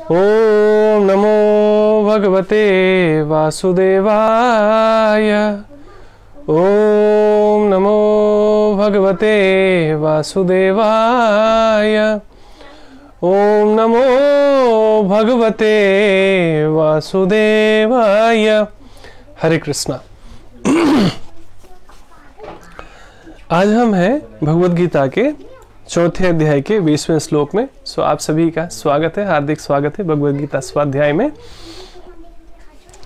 ओम नमो भगवते वासुदेवाय। ओम नमो भगवते वासुदेवाय। ओम नमो भगवते वासुदेवाय। हरे कृष्णा। आज हम हैं भगवद गीता के चौथे अध्याय के 20वें श्लोक में। सो आप सभी का स्वागत है, हार्दिक स्वागत है भगवद गीता स्वाध्याय में।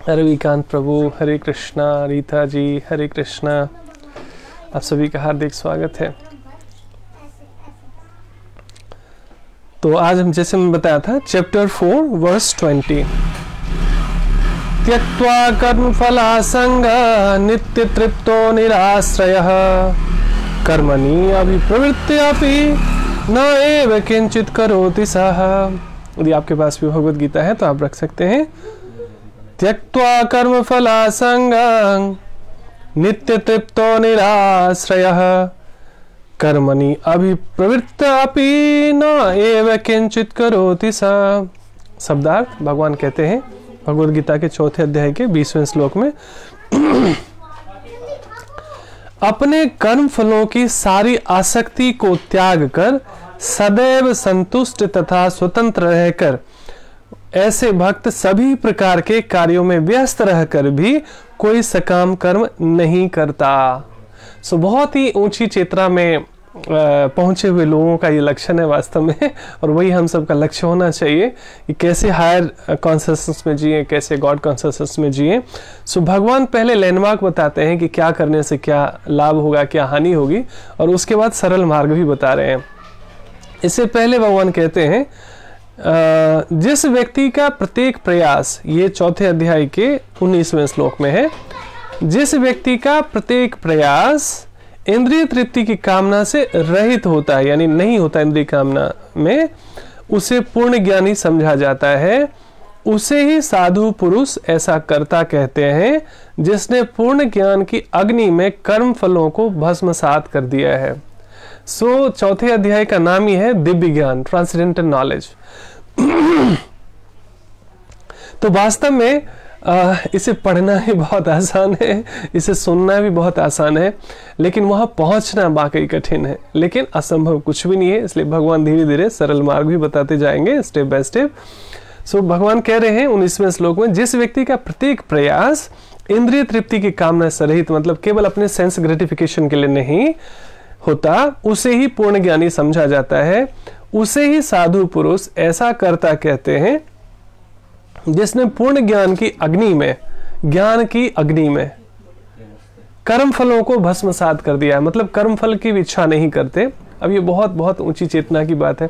रविकांत प्रभु, हरे कृष्णा। रीता जी, हरे कृष्णा। आप सभी का हार्दिक स्वागत है। तो आज हम, जैसे मैं बताया था, चैप्टर 4 वर्स 20। त्यक्त्वा कर्मफलासंग नित्य तृप्तो निराश्रयः कर्मणि अभिप्रवृत्त्यपि न एव किंचित करोति सः। यदि आपके पास भी भगवद गीता है तो आप रख सकते हैं। त्यक्त्वा कर्मफलासंगं नित्य तृप्तो निराश्रयः कर्मणि अभिप्रवृत्त्यपि न एव किंचित करोति सः। शब्दार्थ भगवान कहते हैं भगवद गीता के चौथे अध्याय के 20वें श्लोक में, अपने कर्म फलों की सारी आसक्ति को त्याग कर सदैव संतुष्ट तथा स्वतंत्र रहकर ऐसे भक्त सभी प्रकार के कार्यों में व्यस्त रहकर भी कोई सकाम कर्म नहीं करता। सो बहुत ही ऊंची चेतना में पहुंचे हुए लोगों का ये लक्षण है वास्तव में, और वही हम सबका लक्ष्य होना चाहिए कि कैसे हायर कॉन्शियसनेस में जिए, कैसे गॉड कॉन्शियसनेस में जिए। सो भगवान पहले लैंडमार्क बताते हैं कि क्या करने से क्या लाभ होगा, क्या हानि होगी, और उसके बाद सरल मार्ग भी बता रहे हैं। इससे पहले भगवान कहते हैं जिस व्यक्ति का प्रत्येक प्रयास, ये चौथे अध्याय के 19वें श्लोक में है, जिस व्यक्ति का प्रत्येक प्रयास इंद्रिय तृप्ति की कामना से रहित होता है, यानी नहीं होता इंद्रिय कामना में, उसे पूर्ण ज्ञानी समझा जाता है। उसे ही साधु पुरुष ऐसा कर्ता कहते हैं जिसने पूर्ण ज्ञान की अग्नि में कर्म फलों को भस्मसात कर दिया है। सो चौथे अध्याय का नाम ही है दिव्य ज्ञान, ट्रांसेंडेंटल नॉलेज। तो वास्तव में इसे पढ़ना भी बहुत आसान है, इसे सुनना भी बहुत आसान है, लेकिन वहां पहुंचना वाकई कठिन है। लेकिन असंभव कुछ भी नहीं है, इसलिए भगवान धीरे धीरे सरल मार्ग भी बताते जाएंगे स्टेप बाय स्टेप। सो भगवान कह रहे हैं 19वें श्लोक में, जिस व्यक्ति का प्रत्येक प्रयास इंद्रिय तृप्ति की कामना से रहित, मतलब केवल अपने सेंस ग्रेटिफिकेशन के लिए नहीं होता, उसे ही पूर्ण ज्ञानी समझा जाता है। उसे ही साधु पुरुष ऐसा कर्ता कहते हैं जिसने पूर्ण ज्ञान की अग्नि में, ज्ञान की अग्नि में कर्म फलों को भस्मसात कर दिया है, मतलब कर्म फल की भी इच्छा नहीं करते। अब ये बहुत बहुत ऊंची चेतना की बात है।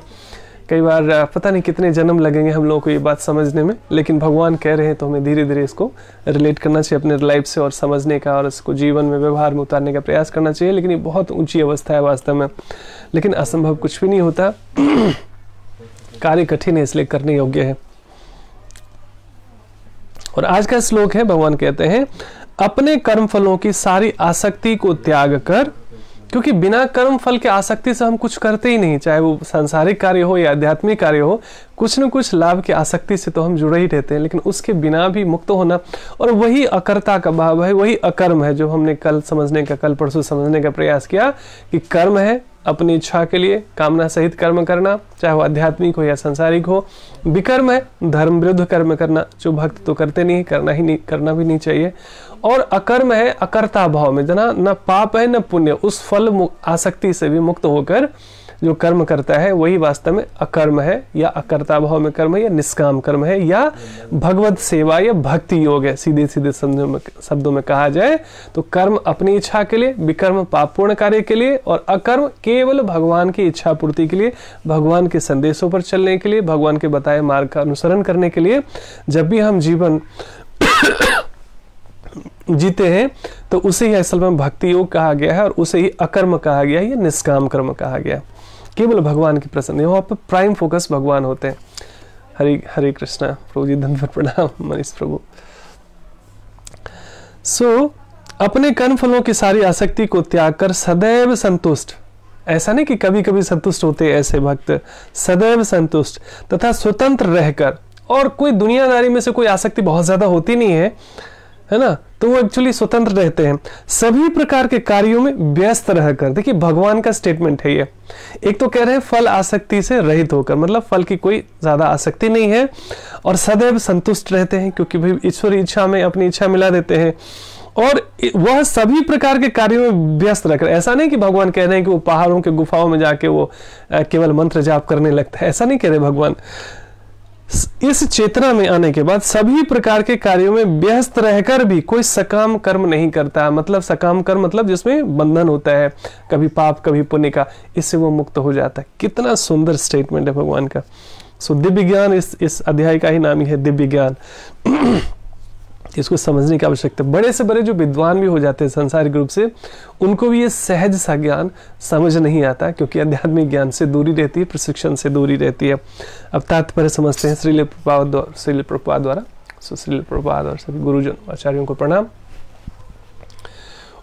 कई बार पता नहीं कितने जन्म लगेंगे हम लोगों को ये बात समझने में, लेकिन भगवान कह रहे हैं तो हमें धीरे धीरे इसको रिलेट करना चाहिए अपने लाइफ से, और समझने का और इसको जीवन में, व्यवहार में उतारने का प्रयास करना चाहिए। लेकिन ये बहुत ऊंची अवस्था है वास्तव में, लेकिन असंभव कुछ भी नहीं होता। कार्य कठिन है, इसलिए करने योग्य है। और आज का श्लोक है, भगवान कहते हैं अपने कर्म फलों की सारी आसक्ति को त्याग कर, क्योंकि बिना कर्म फल के आसक्ति से हम कुछ करते ही नहीं, चाहे वो सांसारिक कार्य हो या आध्यात्मिक कार्य हो, कुछ न कुछ लाभ की आसक्ति से तो हम जुड़े ही रहते हैं, लेकिन उसके बिना भी मुक्त होना, और वही अकर्ता का भाव है, वही अकर्म है, जो हमने कल परसों समझने का प्रयास किया कि कर्म है अपनी इच्छा के लिए कामना सहित कर्म करना, चाहे वो आध्यात्मिक हो या सांसारिक हो। विकर्म है धर्म विरुद्ध कर्म करना, जो भक्त तो करते नहीं, करना भी नहीं चाहिए। और अकर्म है अकर्ता भाव में, जना न पाप है न पुण्य, उस फल आसक्ति से भी मुक्त होकर जो कर्म करता है वही वास्तव में अकर्म है, या अकर्ता भाव में कर्म है, या निष्काम कर्म है, या भगवत सेवा या भक्ति योग है। सीधे सीधे शब्दों में कहा जाए तो कर्म अपनी इच्छा के लिए, विकर्म पापपूर्ण कार्य के लिए, और अकर्म केवल भगवान की इच्छा पूर्ति के लिए, भगवान के संदेशों पर चलने के लिए, भगवान के बताए मार्ग का अनुसरण करने के लिए। जब भी हम जीवन जीते हैं तो उसे ही असल में भक्ति योग कहा गया है, और उसे ही अकर्म कहा गया है, या निष्काम कर्म कहा गया है। केवल भगवान की प्रसन्न, वहां पर प्राइम फोकस भगवान होते हैं। हरे कृष्णा प्रभु जी, धन्यवाद, प्रणाम मनीष प्रभु। सो अपने कर्म फलों की सारी आसक्ति को त्याग कर सदैव संतुष्ट, ऐसा नहीं कि कभी कभी संतुष्ट होते ऐसे भक्त, सदैव संतुष्ट तथा स्वतंत्र रहकर और कोई दुनियादारी में से कोई आसक्ति बहुत ज्यादा होती नहीं है ना, तो वो एक्चुअली स्वतंत्र रहते हैं। सभी प्रकार के कार्यों में व्यस्त रहकर, देखिए भगवान का स्टेटमेंट है ये। एक तो कह रहे हैं फल आसक्ति से रहित होकर, मतलब फल की कोई ज्यादा आसक्ति नहीं है, और सदैव संतुष्ट रहते हैं, क्योंकि भाई ईश्वरी इच्छा में अपनी इच्छा मिला देते हैं, और वह सभी प्रकार के कार्यों में व्यस्त रहकर। ऐसा नहीं कि भगवान कह रहे हैं कि वो पहाड़ों के गुफाओं में जाके वो केवल मंत्र जाप करने लगता है, ऐसा नहीं कह रहे भगवान। इस चेतना में आने के बाद सभी प्रकार के कार्यों में व्यस्त रहकर भी कोई सकाम कर्म नहीं करता। मतलब सकाम कर्म मतलब जिसमें बंधन होता है, कभी पाप कभी पुण्य का, इससे वो मुक्त हो जाता है। कितना सुंदर स्टेटमेंट है भगवान का। सो दिव्य ज्ञान, इस अध्याय का ही नाम ही है दिव्य ज्ञान। इसको समझने की आवश्यकता। बड़े से बड़े जो विद्वान भी हो जाते हैं सांसारिक रूप से, उनको भी ये सहज सा ज्ञान समझ नहीं आता, क्योंकि आध्यात्मिक ज्ञान से दूरी रहती है, प्रशिक्षण से दूरी रहती है। अब तात्पर्य समझते हैं श्रील प्रभुपाद द्वारा। श्रील प्रभुपाद और सभी गुरुजन आचार्यों को प्रणाम।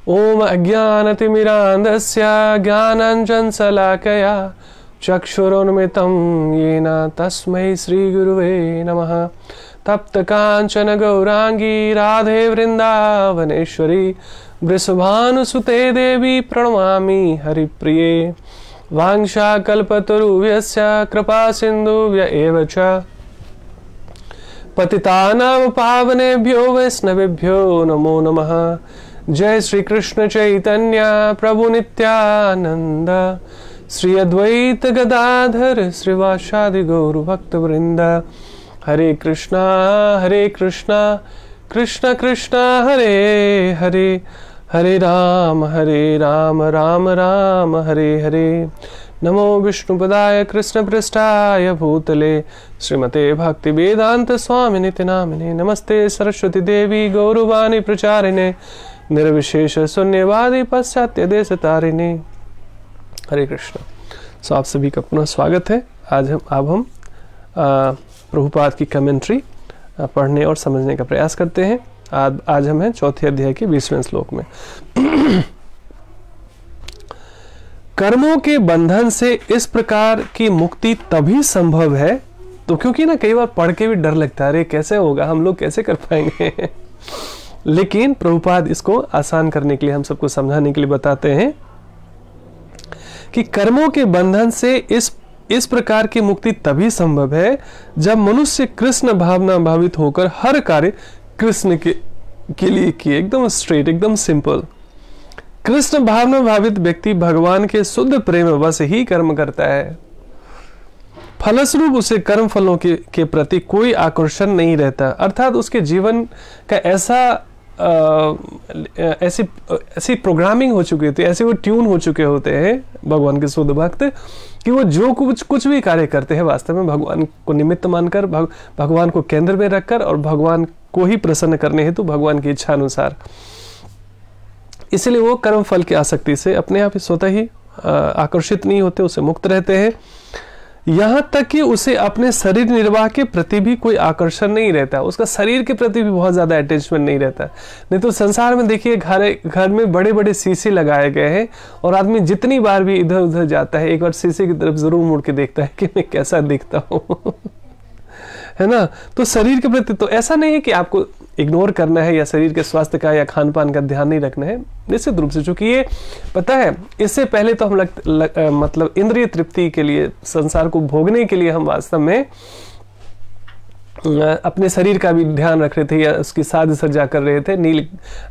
ओम अज्ञानतिमिरान्धस्य ज्ञानाञ्जन शलाकया चक्षुरुन्मिलितं येन तस्मै श्रीगुरुवे नमः। तप्त कांचन गौरांगी राधे वृंदावनेश्वरी वृषभानुसुते देवी प्रणमामि हरिप्रिये। वाञ्छाकल्पतरुभ्यश्च कृपा सिन्धुभ्य एव च पतितानां पावनेभ्यो वैष्णवेभ्यो नमो नमः। जय श्री कृष्ण चैतन्य प्रभु नित्यानंद, श्री अद्वैत गदाधर श्रीवासादि गौर भक्तवृंद। हरे कृष्णा कृष्ण कृष्ण हरे हरे, हरे राम राम राम हरे हरे। नमो विष्णुपदाय कृष्ण पृष्ठाय भूतले श्रीमते भक्ति वेदांत स्वामिनिति नामिने। नमस्ते सरस्वती देवी गौरवाणी प्रचारिणे निर्विशेष शून्यवादी पाश्चात्य देश तारिणे। हरे कृष्ण। सो आप सभी का पुनः स्वागत है। अब हम प्रभुपाद की कमेंट्री पढ़ने और समझने का प्रयास करते हैं। आज हम हैं चौथे अध्याय के 20वें श्लोक में। कर्मों के बंधन से इस प्रकार की मुक्ति तभी संभव है, तो क्योंकि ना कई बार पढ़ के भी डर लगता है, अरे कैसे होगा, हम लोग कैसे कर पाएंगे। लेकिन प्रभुपाद इसको आसान करने के लिए, हम सबको समझाने के लिए बताते हैं कि कर्मों के बंधन से इस प्रकार की मुक्ति तभी संभव है जब मनुष्य कृष्ण भावना भावित होकर हर कार्य कृष्ण के लिए किए। एकदम स्ट्रेट, एकदम सिंपल। कृष्ण भावना भावित व्यक्ति भगवान के शुद्ध प्रेम वश ही कर्म करता है। फलस्वरूप उसे कर्म फलों के प्रति कोई आकर्षण नहीं रहता, अर्थात उसके जीवन का ऐसी प्रोग्रामिंग हो चुकी होती है, ऐसे वो ट्यून हो चुके होते हैं भगवान के शुद्ध भक्त, कि वो जो कुछ भी कार्य करते हैं वास्तव में भगवान को निमित्त मानकर, भगवान को केंद्र में रखकर और भगवान को ही प्रसन्न करने हेतु भगवान की इच्छा अनुसार। इसलिए वो कर्म फल की आसक्ति से अपने आप ही स्वतः ही आकर्षित नहीं होते, उसे मुक्त रहते हैं। यहां तक कि उसे अपने शरीर निर्वाह के प्रति भी कोई आकर्षण नहीं रहता, उसका शरीर के प्रति भी बहुत ज्यादा अटैचमेंट नहीं रहता। नहीं तो संसार में देखिए घर में बड़े बड़े शीशे लगाए गए हैं, और आदमी जितनी बार भी इधर उधर जाता है एक बार शीशे की तरफ जरूर मुड़ के देखता है कि मैं कैसा दिखता हूँ। है ना। तो शरीर के प्रति तो ऐसा नहीं है कि आपको इग्नोर करना है या शरीर के स्वास्थ्य का या खान पान का ध्यान नहीं रखना है, निश्चित रूप से, क्योंकि ये पता है इससे पहले तो हम मतलब इंद्रिय तृप्ति के लिए, संसार को भोगने के लिए हम वास्तव में अपने शरीर का भी ध्यान रख रहे थे या उसकी साज सज्जा कर रहे थे। नील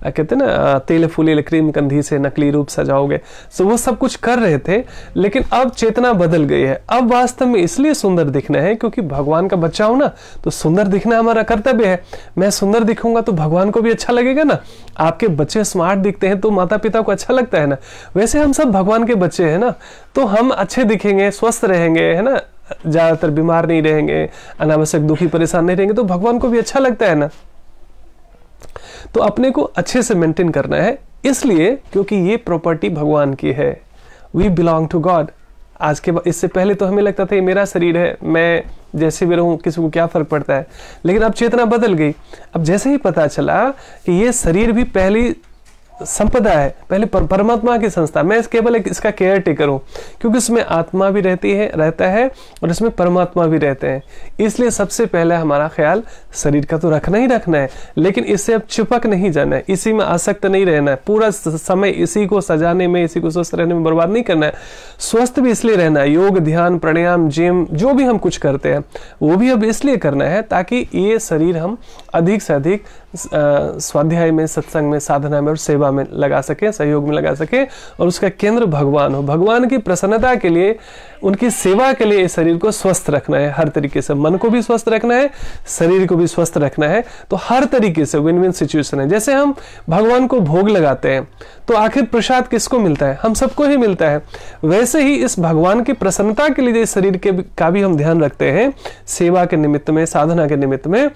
कहते ना, तेल फूले क्रीम कंधी से नकली रूप सजाओगे, तो वो सब कुछ कर रहे थे। लेकिन अब चेतना बदल गई है। अब वास्तव में इसलिए सुंदर दिखना है क्योंकि भगवान का बच्चा हूं ना, तो सुंदर दिखना हमारा कर्तव्य है। मैं सुंदर दिखूंगा तो भगवान को भी अच्छा लगेगा ना। आपके बच्चे स्मार्ट दिखते हैं तो माता पिता को अच्छा लगता है ना। वैसे हम सब भगवान के बच्चे हैं ना, तो हम अच्छे दिखेंगे, स्वस्थ रहेंगे, है ना, ज्यादातर बीमार नहीं रहेंगे, अनावश्यक दुखी परेशान नहीं रहेंगे, तो भगवान को भी अच्छा लगता है ना। तो अपने को अच्छे से मेंटेन करना है, इसलिए क्योंकि ये प्रॉपर्टी भगवान की है। We belong to God. आज के इससे पहले तो हमें लगता था ये मेरा शरीर है, मैं जैसे भी रहूं किसी को क्या फर्क पड़ता है। लेकिन अब चेतना बदल गई। अब जैसे ही पता चला कि ये शरीर भी पहली संपदा है, पहले परमात्मा की संस्था, मैं केवल एक इसका केयर टेकर हूँ, क्योंकि इसमें आत्मा भी रहता है और इसमें परमात्मा भी रहते हैं। इसलिए सबसे पहले हमारा ख्याल शरीर का तो रखना ही रखना है, लेकिन इससे अब चिपक नहीं जाना है, इसी में आसक्त नहीं रहना है, पूरा समय इसी को सजाने में, इसी को स्वस्थ रहने में बर्बाद नहीं करना है। स्वस्थ भी इसलिए रहना है, योग, ध्यान, प्राणायाम, जिम, जो भी हम कुछ करते हैं वो भी अब इसलिए करना है ताकि ये शरीर हम अधिक से अधिक स्वाध्याय में, सत्संग में, साधना में और सेवा में लगा सके, सहयोग में लगा सके, और उसका केंद्र भगवान हो। भगवान की प्रसन्नता के लिए, उनकी सेवा के लिए इस शरीर को स्वस्थ रखना है, हर तरीके से मन को भी स्वस्थ रखना है, शरीर को भी स्वस्थ रखना है। तो हर तरीके से विन विन सिचुएशन है। जैसे हम भगवान को भोग लगाते हैं तो आखिर प्रसाद किसको मिलता है? हम सबको ही मिलता है। वैसे ही इस भगवान की प्रसन्नता के लिए इस शरीर का भी हम ध्यान रखते हैं, सेवा के निमित्त में, साधना के निमित्त में,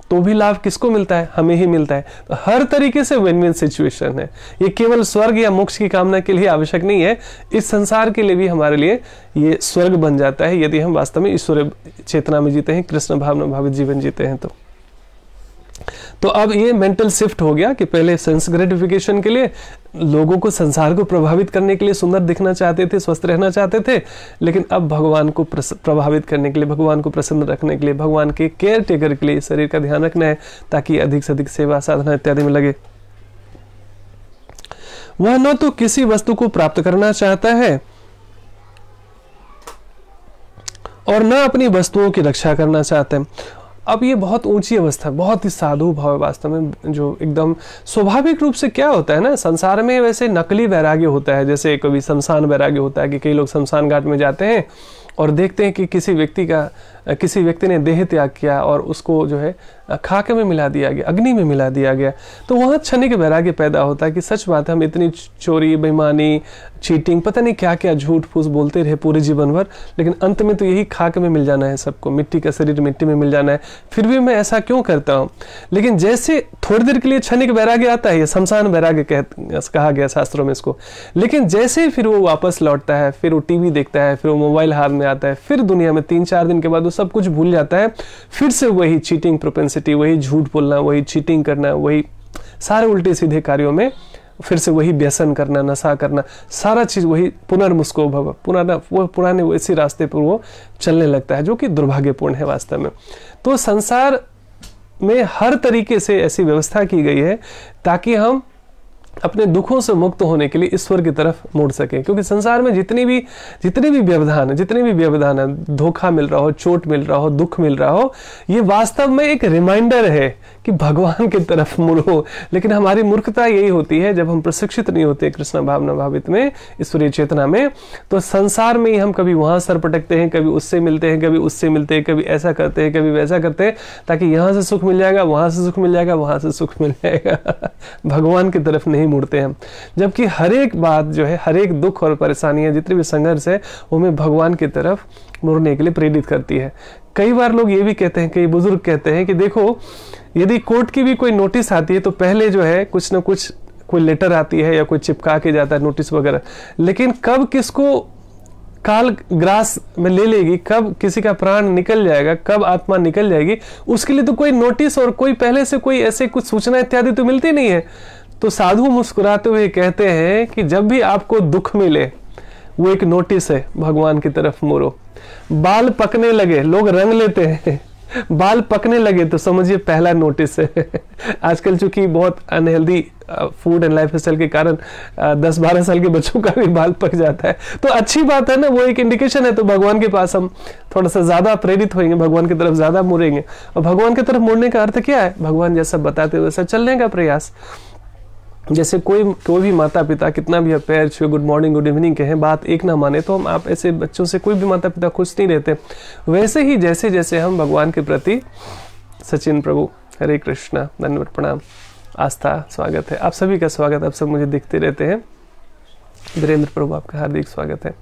तो भी लाभ किसको मिलता है? हमें ही मिलता है। तो हर तरीके से विन विन सिचुएशन है। ये केवल स्वर्ग या मोक्ष की कामना के लिए आवश्यक नहीं है, इस संसार के लिए भी हमारे लिए ये स्वर्ग बन जाता है यदि हम वास्तव में ईश्वरीय चेतना में जीते हैं, कृष्ण भावना भावित जीवन जीते हैं। तो अब ये मेंटल शिफ्ट हो गया कि पहले सेंस ग्रेटिफिकेशन के लिए, लोगों को, संसार को प्रभावित करने के लिए सुंदर दिखना चाहते थे, स्वस्थ रहना चाहते थे, लेकिन अब भगवान को प्रभावित करने के लिए, भगवान को प्रसन्न रखने के लिए, भगवान के केयर टेकर के लिए शरीर का ध्यान रखना है ताकि अधिक से अधिक सेवा, साधना इत्यादि में लगे। वह न तो किसी वस्तु को प्राप्त करना चाहता है और न अपनी वस्तुओं की रक्षा करना चाहता है। अब ये बहुत ऊंची अवस्था, बहुत ही साधु भाव है वास्तव में, जो एकदम स्वाभाविक रूप से क्या होता है ना, संसार में वैसे नकली वैराग्य होता है। जैसे कभी शमशान वैराग्य होता है कि कई लोग शमशान घाट में जाते हैं और देखते हैं कि किसी व्यक्ति ने देह त्याग किया और उसको जो है खाके में मिला दिया गया, अग्नि में मिला दिया गया। तो वहाँ क्षणिक वैराग्य पैदा होता है कि सच बात है, हम इतनी चोरी, बेईमानी, चीटिंग, पता नहीं क्या क्या झूठ फूस बोलते रहे पूरे जीवन भर, लेकिन अंत में तो यही खाके में मिल जाना है सबको, मिट्टी का शरीर मिट्टी में मिल जाना है। फिर भी मैं ऐसा क्यों करता हूँ? लेकिन जैसे थोड़ी देर के लिए क्षणिक वैराग्य आता है, ये शमशान वैराग्य कहा गया शास्त्रों में इसको, लेकिन जैसे फिर वो वापस लौटता है, फिर वो टीवी देखता है, फिर वो मोबाइल हाथ में आता है, फिर दुनिया में 3-4 दिन के बाद वो सब कुछ भूल जाता है, फिर से वही चीटिंग प्रोपेंसिटी, वही झूठ बोलना, वही चीटिंग करना, वही सारे उल्टे सीधे कार्यों में, फिर से वही व्यसन करना, नशा करना, सारा चीज वही पुनर्मुस्को भव, पुराने वैसे रास्ते पर वो चलने लगता है, जो कि दुर्भाग्यपूर्ण है वास्तव में। तो संसार में हर तरीके से ऐसी व्यवस्था की गई है ताकि हम अपने दुखों से मुक्त होने के लिए ईश्वर की तरफ मुड़ सके, क्योंकि संसार में जितने भी व्यवधान है, धोखा मिल रहा हो, चोट मिल रहा हो, दुख मिल रहा हो, ये वास्तव में एक रिमाइंडर है कि भगवान की तरफ मुड़ो। लेकिन हमारी मूर्खता यही होती है, जब हम प्रशिक्षित नहीं होते कृष्ण भावना भावित में, ईश्वरीय चेतना में, तो संसार में ही हम कभी वहां सर पटकते हैं, कभी उससे मिलते हैं, कभी उससे मिलते हैं, कभी ऐसा करते हैं, कभी वैसा करते हैं, ताकि यहां से सुख मिल जाएगा, वहां से सुख मिल जाएगा, वहां से सुख मिल जाएगा, भगवान की तरफ नहीं मुड़ते हैं। जबकि हर एक बात जो है, हर एक दुख और परेशानियां, जितने भी संघर्ष है, वो हमें भगवान की तरफ मुड़ने के लिए प्रेरित करती है। कई बार लोग ये भी कहते हैं, कई बुजुर्ग कहते हैं कि देखो, यदि कोर्ट की भी कोई नोटिस आती है तो पहले जो है कुछ ना कुछ कोई लेटर आती है या कोई चिपका के जाता है नोटिस वगैरह, लेकिन कब किसको काल ग्रास में ले लेगी, कब किसी का प्राण निकल जाएगा, कब आत्मा निकल जाएगी, उसके लिए तो कोई नोटिस और कोई पहले से कोई ऐसे कुछ सूचना इत्यादि तो मिलती नहीं है। तो साधु मुस्कुराते हुए कहते हैं कि जब भी आपको दुख मिले, वो एक नोटिस है, भगवान की तरफ मुड़ो। बाल पकने लगे, लोग रंग लेते हैं, बाल पकने लगे तो समझिए पहला नोटिस है। आजकल चूंकि बहुत unhealthy food and life style के कारण 10-12 साल के बच्चों का भी बाल पक जाता है, तो अच्छी बात है ना, वो एक इंडिकेशन है। तो भगवान के पास हम थोड़ा सा ज्यादा प्रेरित होंगे, भगवान की तरफ ज्यादा मुड़ेंगे। और भगवान की तरफ मुड़ने का अर्थ क्या है? भगवान जैसा बताते वैसा चलने का प्रयास। जैसे कोई भी माता पिता कितना भी पैर छुए, गुड मॉर्निंग गुड इवनिंग कहें, बात एक ना माने, तो हम आप ऐसे बच्चों से कोई भी माता पिता खुश नहीं रहते। वैसे ही जैसे जैसे हम भगवान के प्रति, सचिन प्रभु, हरे कृष्णा, धन्यवाद, प्रणाम, आस्था, स्वागत है, आप सभी का स्वागत। आप सब मुझे दिखते रहते हैं। वीरेंद्र प्रभु, आपका हार्दिक स्वागत है।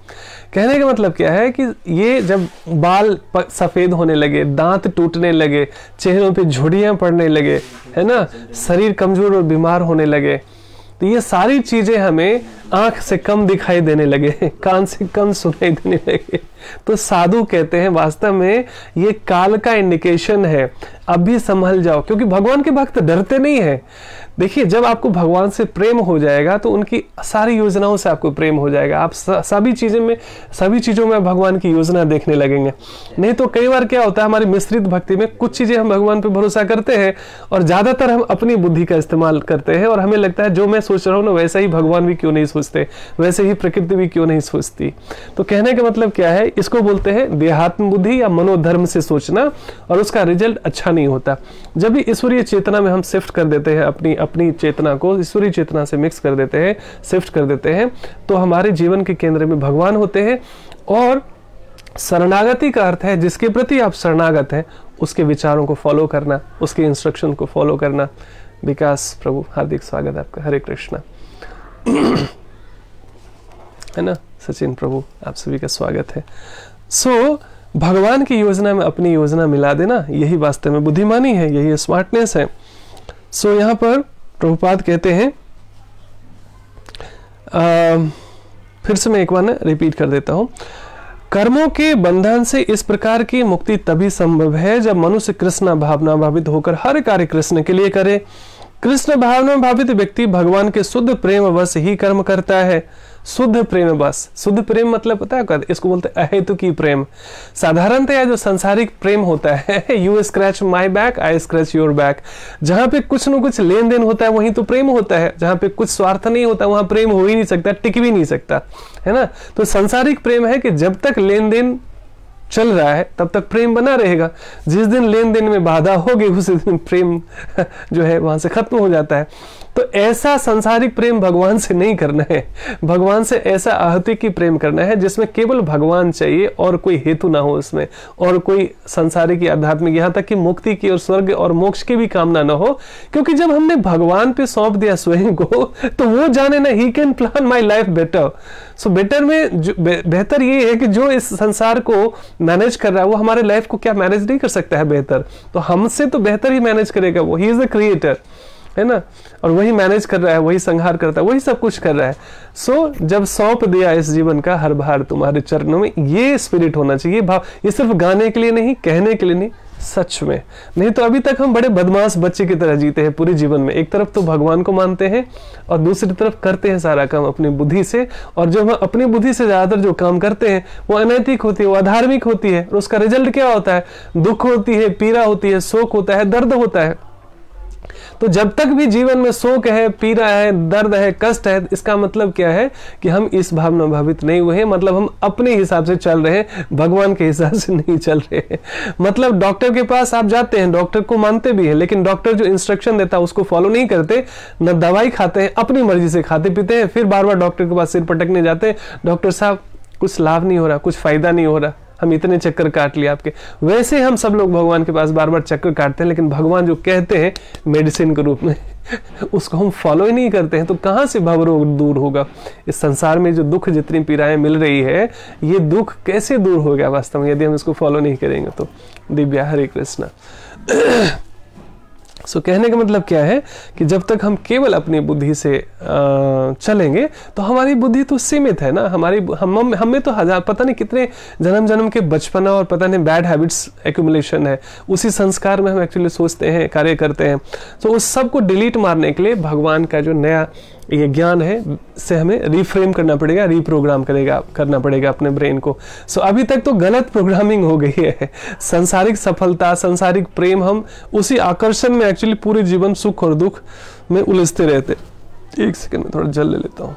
कहने का मतलब क्या है कि ये जब बाल सफेद होने लगे, दांत टूटने लगे, चेहरों पे झुर्रियां पड़ने लगे, है ना, शरीर कमजोर और बीमार होने लगे, तो ये सारी चीजें हमें आंख से कम दिखाई देने लगे, कान से कम सुनाई देने लगे। तो साधु कहते हैं वास्तव में ये काल का इंडिकेशन है, अभी संभल जाओ, क्योंकि भगवान के भक्त डरते नहीं है। देखिए, जब आपको भगवान से प्रेम हो जाएगा तो उनकी सारी योजनाओं से आपको प्रेम हो जाएगा। आप सभी चीज़ों में भगवान की योजना देखने लगेंगे। नहीं तो कई बार क्या होता है, हमारी मिश्रित भक्ति में कुछ चीज़ें हम भगवान पे भरोसा करते हैं और ज़्यादातर हम अपनी बुद्धि का इस्तेमाल करते हैं, और हमें लगता है जो मैं सोच रहा हूँ ना वैसा ही भगवान भी क्यों नहीं सोचते, वैसे ही प्रकृति भी क्यों नहीं सोचती। तो कहने का मतलब क्या है, इसको बोलते हैं देहात्म बुद्धि या मनोधर्म से सोचना, और उसका रिजल्ट अच्छा नहीं होता। जब भी ईश्वरीय चेतना में हम शिफ्ट कर देते हैं, अपनी चेतना को ईश्वरीय चेतना से मिक्स कर देते हैं, शिफ्ट कर देते हैं, तो हमारे जीवन के केंद्र में भगवान होते हैं। और शरणागति का अर्थ है जिसके प्रति आप शरणागत हैं उसके विचारों को फॉलो करना, उसके इंस्ट्रक्शन को फॉलो करना। विकास प्रभु, हार्दिक स्वागत आपका, हरे कृष्णा। है ना, सचिन प्रभु, आप सभी का स्वागत है। सो भगवान की योजना में अपनी योजना मिला देना, यही वास्तव में बुद्धिमानी है, यही स्मार्टनेस है। सो यहाँ पर प्रभुपाद कहते हैं, फिर से मैं एक बार ना रिपीट कर देता हूं, कर्मों के बंधन से इस प्रकार की मुक्ति तभी संभव है जब मनुष्य कृष्ण भावना भावित होकर हर कार्य कृष्ण के लिए करे। कृष्ण भावना भावित व्यक्ति भगवान के शुद्ध प्रेम वश ही कर्म करता है। शुद्ध प्रेम बस, शुद्ध प्रेम मतलब पता है, इसको बोलते हैं अहेतुकी प्रेम। साधारणतः जो सांसारिक प्रेम होता है, you scratch my back I scratch your back, जहां पे कुछ न कुछ लेन देन होता है वहीं तो प्रेम होता है। जहां पे कुछ स्वार्थ नहीं होता वहां प्रेम हो ही नहीं सकता, टिक भी नहीं सकता, है ना। तो सांसारिक प्रेम है कि जब तक लेन देन चल रहा है तब तक प्रेम बना रहेगा। जिस दिन लेन देन में बाधा होगी उस दिन प्रेम जो है वहां से खत्म हो जाता है। तो ऐसा सांसारिक प्रेम भगवान से नहीं करना है, भगवान से ऐसा आहति की प्रेम करना है जिसमें केवल भगवान चाहिए और कोई हेतु ना हो उसमें, और कोई संसारिक की आध्यात्मिक, यहाँ तक कि मुक्ति की और स्वर्ग और मोक्ष की भी कामना ना हो। क्योंकि जब हमने भगवान पे सौंप दिया स्वयं को, तो वो जाने ना, he can plan my life better. So better में बेहतर ये है कि जो इस संसार को मैनेज कर रहा है वो हमारे लाइफ को क्या मैनेज नहीं कर सकता है बेहतर, तो हमसे तो बेहतर ही मैनेज करेगा वो। ही इज द क्रिएटर, है ना, और वही मैनेज कर रहा है, वही संहार करता है, वही सब कुछ कर रहा है। सो जब सौंप दिया इस जीवन का हर भार तुम्हारे चरणों में, ये स्पिरिट होना चाहिए भाव। ये सिर्फ गाने के लिए नहीं, कहने के लिए नहीं, सच में। नहीं तो अभी तक हम बड़े बदमाश बच्चे की तरह जीते हैं पूरे जीवन में। एक तरफ तो भगवान को मानते हैं और दूसरी तरफ करते हैं सारा काम अपनी बुद्धि से, और जब हम अपनी बुद्धि से ज्यादातर जो काम करते हैं वो अनैतिक होती है, वो अधार्मिक होती है, और उसका रिजल्ट क्या होता है, दुख होती है, पीड़ा होती है, शोक होता है, दर्द होता है। तो जब तक भी जीवन में शोक है, पीड़ा है, दर्द है, कष्ट है, इसका मतलब क्या है कि हम इस भावना भावित नहीं हुए हैं। मतलब हम अपने हिसाब से चल रहे हैं, भगवान के हिसाब से नहीं चल रहे हैं। मतलब डॉक्टर के पास आप जाते हैं, डॉक्टर को मानते भी हैं, लेकिन डॉक्टर जो इंस्ट्रक्शन देता है उसको फॉलो नहीं करते, न दवाई खाते हैं, अपनी मर्जी से खाते पीते हैं, फिर बार बार डॉक्टर के पास सिर पटकने जाते हैं, डॉक्टर साहब कुछ लाभ नहीं हो रहा, कुछ फायदा नहीं हो रहा, हम इतने चक्कर काट लिए आपके। वैसे हम सब लोग भगवान के पास बार बार चक्कर काटते हैं, लेकिन भगवान जो कहते हैं मेडिसिन के रूप में उसको हम फॉलो ही नहीं करते हैं। तो कहां से भवरोग दूर होगा? इस संसार में जो दुख, जितनी पीड़ाएं मिल रही है, ये दुख कैसे दूर होगा वास्तव में यदि हम इसको फॉलो नहीं करेंगे तो। दिव्या, हरे कृष्णा। सो कहने का मतलब क्या है कि जब तक हम केवल अपनी बुद्धि से चलेंगे तो हमारी बुद्धि तो सीमित है ना। हमें तो हजार पता नहीं कितने जन्म के बचपना और पता नहीं बैड हैबिट्स एक्यूमुलेशन है, उसी संस्कार में हम एक्चुअली सोचते हैं, कार्य करते हैं। तो उस सब को डिलीट मारने के लिए भगवान का जो नया ये ज्ञान है से हमें रिफ्रेम करना पड़ेगा, रीप्रोग्राम करना पड़ेगा अपने ब्रेन को। सो अभी तक तो गलत प्रोग्रामिंग हो गई है। सांसारिक सफलता, सांसारिक प्रेम, हम उसी आकर्षण में एक्चुअली पूरे जीवन सुख और दुख में उलझते रहते। एक सेकंड में थोड़ा जल ले लेता हूं।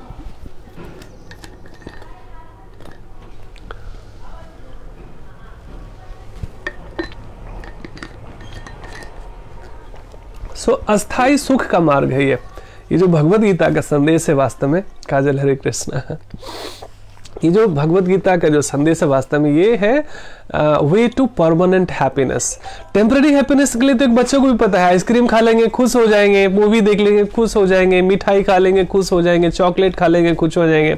सो अस्थाई सुख का मार्ग है ये जो भगवत गीता का संदेश है वास्तव में। काजल, हरे कृष्णा। ये जो भगवत गीता का जो संदेश है वास्तव में ये है way to permanent happiness. Temporary happiness के लिए तो एक बच्चों को भी पता है, आइसक्रीम खा लेंगे खुश हो जाएंगे, मूवी देख लेंगे खुश हो जाएंगे, मिठाई खा लेंगे खुश हो जाएंगे, चॉकलेट खा लेंगे खुश हो जाएंगे,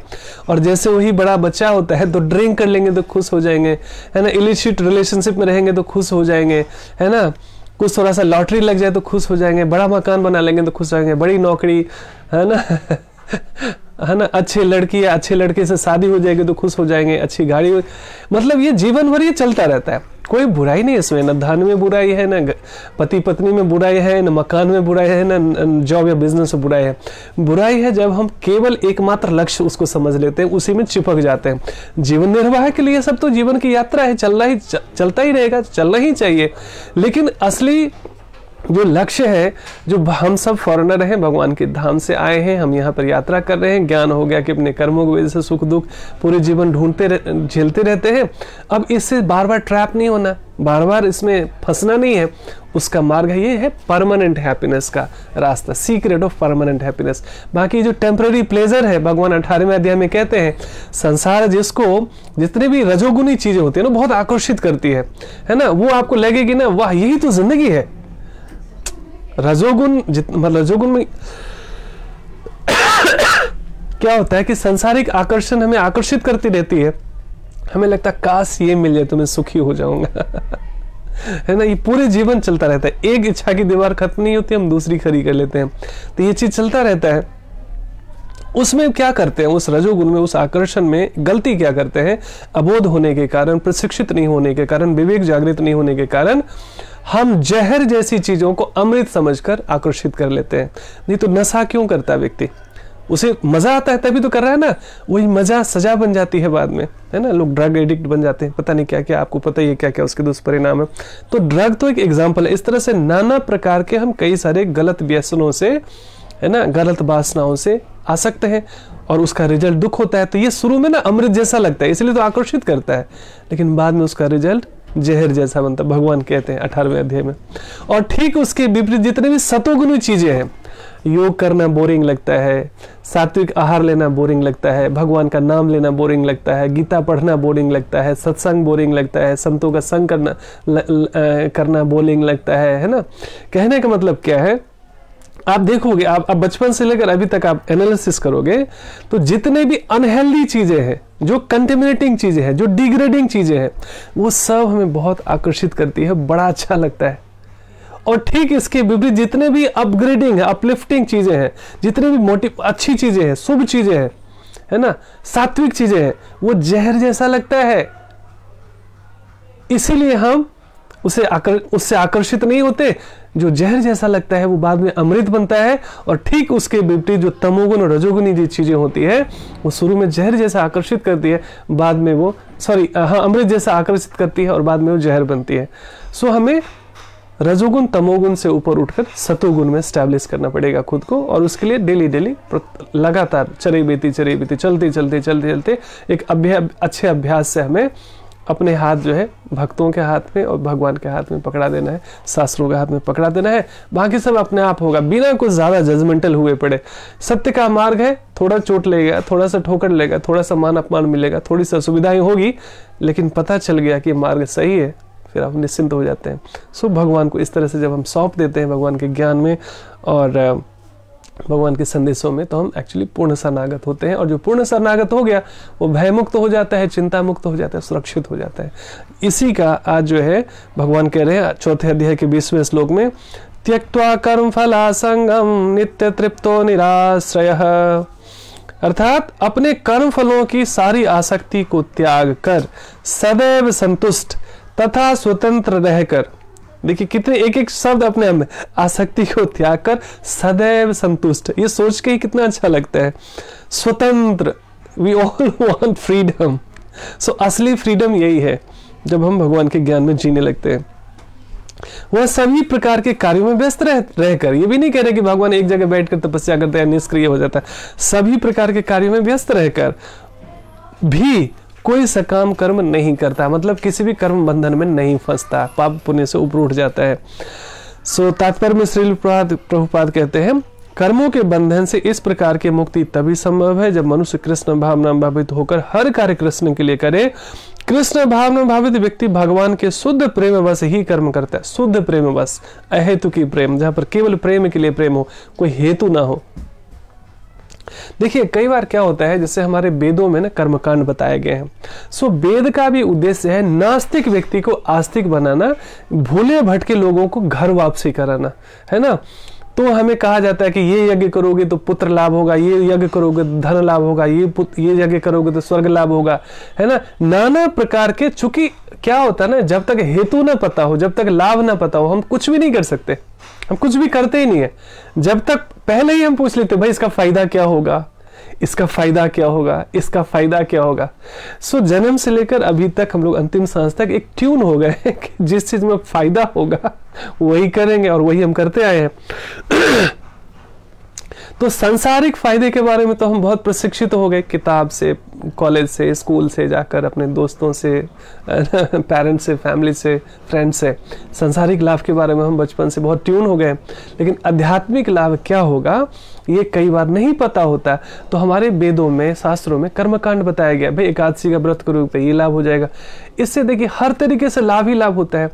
और जैसे वही बड़ा बच्चा होता है तो ड्रिंक कर लेंगे तो खुश हो जाएंगे, है ना, इलिसिट रिलेशनशिप में रहेंगे तो खुश हो जाएंगे, है ना, कुछ थोड़ा सा लॉटरी लग जाए तो खुश हो जाएंगे, बड़ा मकान बना लेंगे तो खुश हो जाएंगे, बड़ी नौकरी, है ना है ना, अच्छे लड़की या अच्छे लड़के से शादी हो जाएगी तो खुश हो जाएंगे, अच्छी गाड़ी मतलब ये जीवन भर ये चलता रहता है। कोई बुराई नहीं इसमें, ना धन में बुराई है, ना पति पत्नी में बुराई है, ना मकान में बुराई है, ना जॉब या बिजनेस में बुराई है। बुराई है जब हम केवल एकमात्र लक्ष्य उसको समझ लेते हैं, उसी में चिपक जाते हैं। जीवन निर्वाह के लिए सब तो जीवन की यात्रा है, चलता ही रहेगा, चलना ही चाहिए। लेकिन असली जो लक्ष्य है, जो हम सब फॉरेनर हैं, भगवान के धाम से आए हैं, हम यहाँ पर यात्रा कर रहे हैं, ज्ञान हो गया कि अपने कर्मों की वजह से सुख दुख पूरे जीवन झेलते रहते हैं। अब इससे बार बार ट्रैप नहीं होना, बार बार इसमें फंसना नहीं है। उसका मार्ग है, ये है परमानेंट हैप्पीनेस का रास्ता, सीक्रेट ऑफ परमानेंट हैप्पीनेस। बाकी जो टेम्पररी प्लेजर है, भगवान 18वें अध्याय में कहते हैं, संसार जिसको जितने भी रजोगुनी चीजें होती है ना बहुत आकर्षित करती है ना, वो आपको लगेगी ना वाह यही तो जिंदगी है। रजोगुण मतलब रजोगुण में क्या होता है कि सांसारिक आकर्षण हमें आकर्षित करती रहती है, हमें लगता है काश ये मिल जाए तो मैं सुखी हो जाऊंगा है ना, ये पूरे जीवन चलता रहता है। एक इच्छा की दीवार खत्म नहीं होती, हम दूसरी खड़ी कर लेते हैं, तो ये चीज चलता रहता है। उसमें क्या करते हैं, उस रजोगुण में, उस आकर्षण में गलती क्या करते हैं, अबोध होने के कारण, प्रशिक्षित नहीं होने के कारण, विवेक जागृत नहीं होने के कारण हम जहर जैसी चीजों को अमृत समझकर आकर्षित कर लेते हैं। नहीं तो नशा क्यों करता है व्यक्ति, उसे मजा आता है तभी तो कर रहा है ना, वही मजा सजा बन जाती है बाद में, है ना। लोग ड्रग एडिक्ट बन जाते हैं, पता नहीं क्या क्या, आपको पता ही है क्या क्या उसके दुष्परिणाम है। तो ड्रग तो एक एग्जाम्पल है। इस तरह से नाना प्रकार के हम कई सारे गलत व्यसनों से, है ना, गलत वासनाओं से आ सकते हैं और उसका रिजल्ट दुख होता है। तो ये शुरू में ना अमृत जैसा लगता है, इसलिए तो आकर्षित करता है, लेकिन बाद में उसका रिजल्ट जहर जैसा बनता है, भगवान कहते हैं 18वें अध्याय में। और ठीक उसके विपरीत जितने भी सतोगुणी चीजें हैं, योग करना बोरिंग लगता है, सात्विक आहार लेना बोरिंग लगता है, भगवान का नाम लेना बोरिंग लगता है, गीता पढ़ना बोरिंग लगता है, सत्संग बोरिंग लगता है, संतों का संग करना बोरिंग लगता है ना। कहने का मतलब क्या है, आप देखोगे, आप बचपन से लेकर अभी तक आप एनालिसिस करोगे तो जितने भी अनहेल्दी चीजें हैं, जो कंटेमिनेटिंग चीजें हैं, जो डिग्रेडिंग चीजें हैं, वो सब हमें बहुत आकर्षित करती है, बड़ा अच्छा लगता है। और ठीक इसके विपरीत जितने भी अपग्रेडिंग है, अपलिफ्टिंग चीजें हैं, जितने भी अच्छी चीजें हैं, शुभ चीजें हैं, है ना, सात्विक चीजें हैं, वो जहर जैसा लगता है। इसीलिए हम उससे आकर्षित नहीं होते। जो जहर जैसा लगता है वो बाद में अमृत बनता है। और ठीक उसके विपरीत जो तमोगुण और रजोगुनी जो चीजें होती है, वो शुरू में जहर जैसा आकर्षित करती है, बाद में वो अमृत जैसा आकर्षित करती है और बाद में वो जहर बनती है। सो हमें रजोगुण तमोगुण से ऊपर उठकर सतोगुण में स्टैब्लिश करना पड़ेगा खुद को। और उसके लिए डेली लगातार चरे बीती चलते एक अच्छे अभ्यास से हमें अपने हाथ जो है भक्तों के हाथ में और भगवान के हाथ में पकड़ा देना है, शास्त्रों के हाथ में पकड़ा देना है। बाकी सब अपने आप होगा, बिना कुछ ज्यादा जजमेंटल हुए पड़े। सत्य का मार्ग है, थोड़ा चोट लगेगा, थोड़ा सा ठोकर लगेगा, थोड़ा सा मान अपमान मिलेगा, थोड़ी सी असुविधाएं होगी, लेकिन पता चल गया कि मार्ग सही है, फिर आप निश्चिंत हो जाते हैं। सो भगवान को इस तरह से जब हम सौंप देते हैं भगवान के ज्ञान में और भगवान के संदेशों में, तो हम एक्चुअली पूर्ण शरणागत होते हैं। और जो पूर्ण शरणागत हो गया वो भय मुक्त हो जाता है, चिंता मुक्त हो जाता है, सुरक्षित हो जाता है। इसी का आज जो है भगवान कह रहे हैं 4थे अध्याय के 20वें श्लोक में, त्यक्त्वा कर्म फलासंगम नित्य तृप्तो निराश्रयः, अर्थात अपने कर्म फलों की सारी आसक्ति को त्याग कर सदैव संतुष्ट तथा स्वतंत्र रहकर, देखिए कितने एक एक शब्द अपने आप में, आसक्ति को त्याग कर सदैव संतुष्ट, ये सोच के ही कितना अच्छा लगता है। स्वतंत्र, वी ऑल वांट फ्रीडम। सो असली फ्रीडम यही है जब हम भगवान के ज्ञान में जीने लगते हैं। वह सभी प्रकार के कार्यों में व्यस्त रहकर, ये भी नहीं कह रहे कि भगवान एक जगह बैठकर तपस्या करता है, निष्क्रिय हो जाता है। सभी प्रकार के कार्यों में व्यस्त रहकर भी कोई सकाम कर्म नहीं करता, मतलब किसी भी कर्म बंधन में नहीं फंसता, पाप पुण्य से ऊपर उठ जाता है। सो तात्पर्य में श्रील प्रभुपाद कहते हैं, कर्मों के बंधन से इस प्रकार की मुक्ति तभी संभव है जब मनुष्य कृष्ण भावना भावित होकर हर कार्य कृष्ण के लिए करे। कृष्ण भावना भावित व्यक्ति भगवान के शुद्ध प्रेम वश ही कर्म करता है, शुद्ध प्रेम वश, अहेतु की प्रेम, जहां पर केवल प्रेम के लिए प्रेम हो, कोई हेतु ना हो। देखिए कई बार क्या होता है, जैसे हमारे वेदों में ना कर्मकांड बताए गए हैं। सो वेद का भी उद्देश्य है नास्तिक व्यक्ति को आस्तिक बनाना, भूले भटके लोगों को घर वापसी कराना, है ना। तो हमें कहा जाता है कि ये यज्ञ करोगे तो पुत्र लाभ होगा, ये यज्ञ करोगे तो धन लाभ होगा, ये यज्ञ करोगे तो स्वर्ग लाभ होगा, है ना। नाना प्रकार के, चूंकि क्या होता है ना, जब तक हेतु ना पता हो, जब तक लाभ ना पता हो, हम कुछ भी नहीं कर सकते, हम कुछ भी करते ही नहीं है। जब तक पहले ही हम पूछ लेते भाई इसका फायदा क्या होगा, इसका फायदा क्या होगा, इसका फायदा क्या होगा। सो जन्म से लेकर अभी तक हम लोग अंतिम सांस तक एक ट्यून हो गए हैं कि जिस चीज में फायदा होगा वही करेंगे, और वही हम करते आए हैं। तो सांसारिक फायदे के बारे में तो हम बहुत प्रशिक्षित हो गए, किताब से, कॉलेज से, स्कूल से जाकर, अपने दोस्तों से, पेरेंट्स से, फैमिली से, फ्रेंड्स से। सांसारिक लाभ के बारे में हम बचपन से बहुत ट्यून हो गए, लेकिन आध्यात्मिक लाभ क्या होगा ये कई बार नहीं पता होता। तो हमारे वेदों में, शास्त्रों में कर्मकांड बताया गया, भाई एकादशी का व्रत करोगे तो ये लाभ हो जाएगा। इससे देखिए हर तरीके से लाभ ही लाभ होता है।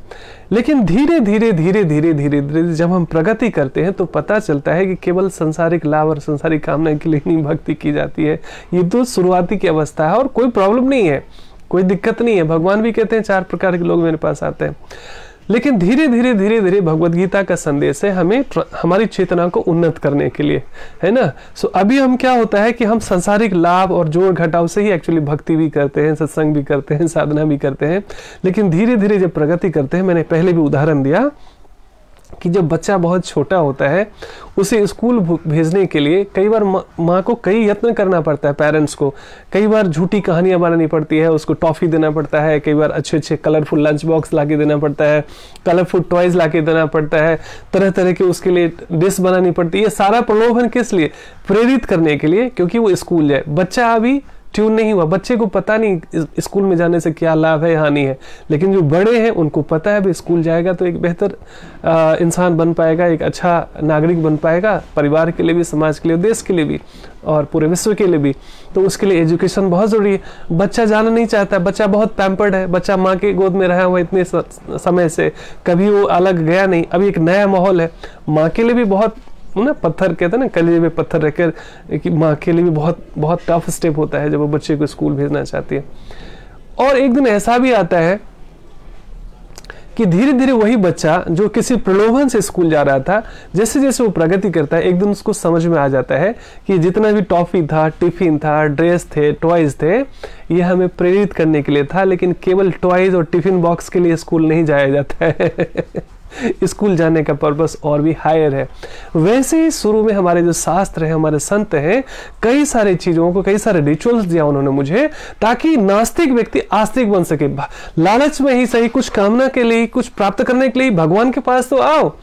लेकिन धीरे धीरे धीरे धीरे धीरे धीरे जब हम प्रगति करते हैं तो पता चलता है कि केवल सांसारिक लाभ और सांसारिक कामना के लिए नहीं भक्ति की जाती है। ये तो शुरुआती की अवस्था है और कोई प्रॉब्लम नहीं है, कोई दिक्कत नहीं है। भगवान भी कहते हैं 4 प्रकार के लोग मेरे पास आते हैं। लेकिन धीरे धीरे धीरे धीरे भगवद गीता का संदेश है हमें हमारी चेतना को उन्नत करने के लिए, है ना। सो अभी हम क्या होता है कि हम सांसारिक लाभ और जोड़ घटाव से ही एक्चुअली भक्ति भी करते हैं, सत्संग भी करते हैं, साधना भी करते हैं। लेकिन धीरे धीरे जब प्रगति करते हैं, मैंने पहले भी उदाहरण दिया कि जब बच्चा बहुत छोटा होता है उसे स्कूल भेजने के लिए कई बार माँ को कई यत्न करना पड़ता है, पेरेंट्स को कई बार झूठी कहानियां बनानी पड़ती है, उसको टॉफी देना पड़ता है, कई बार अच्छे अच्छे कलरफुल लंच बॉक्स लाके देना पड़ता है, कलरफुल टॉयज लाके देना पड़ता है, तरह तरह के उसके लिए डिश बनानी पड़ती है। ये सारा प्रलोभन किस लिए? प्रेरित करने के लिए, क्योंकि वो स्कूल जाए। बच्चा अभी ट्यून नहीं हुआ, बच्चे को पता नहीं स्कूल में जाने से क्या लाभ है, हानि है। लेकिन जो बड़े हैं उनको पता है भी स्कूल जाएगा तो एक बेहतर इंसान बन पाएगा, एक अच्छा नागरिक बन पाएगा, परिवार के लिए भी, समाज के लिए, देश के लिए भी और पूरे विश्व के लिए भी। तो उसके लिए एजुकेशन बहुत जरूरी है। बच्चा जाना नहीं चाहता, बच्चा बहुत पैम्पर्ड है, बच्चा माँ के गोद में रहा हुआ इतने समय से, कभी वो अलग गया नहीं, अभी एक नया माहौल है। माँ के लिए भी बहुत ना, पत्थर कहते हैं ना, कलेजे में पत्थर रखकर, कि माँ के लिए भी बहुत बहुत टफ स्टेप होता है जब वो बच्चे को स्कूल भेजना चाहती है। और एक दिन ऐसा भी आता है कि धीरे धीरे वही बच्चा जो किसी प्रलोभन से स्कूल जा रहा था, जैसे जैसे वो प्रगति करता है, एक दिन उसको समझ में आ जाता है कि जितना भी टॉफी था, टिफिन था, ड्रेस थे, टॉयज थे, ये हमें प्रेरित करने के लिए था, लेकिन केवल टॉयज और टिफिन बॉक्स के लिए स्कूल नहीं जाया जाता है। स्कूल जाने का पर्पस और भी हायर है। वैसे ही शुरू में हमारे जो शास्त्र हैं, हमारे संत हैं, कई सारे चीजों को, कई सारे रिचुअल्स दिया उन्होंने मुझे, ताकि नास्तिक व्यक्ति आस्तिक बन सके। लालच में ही सही, कुछ कामना के लिए, कुछ प्राप्त करने के लिए भगवान के पास तो आओ।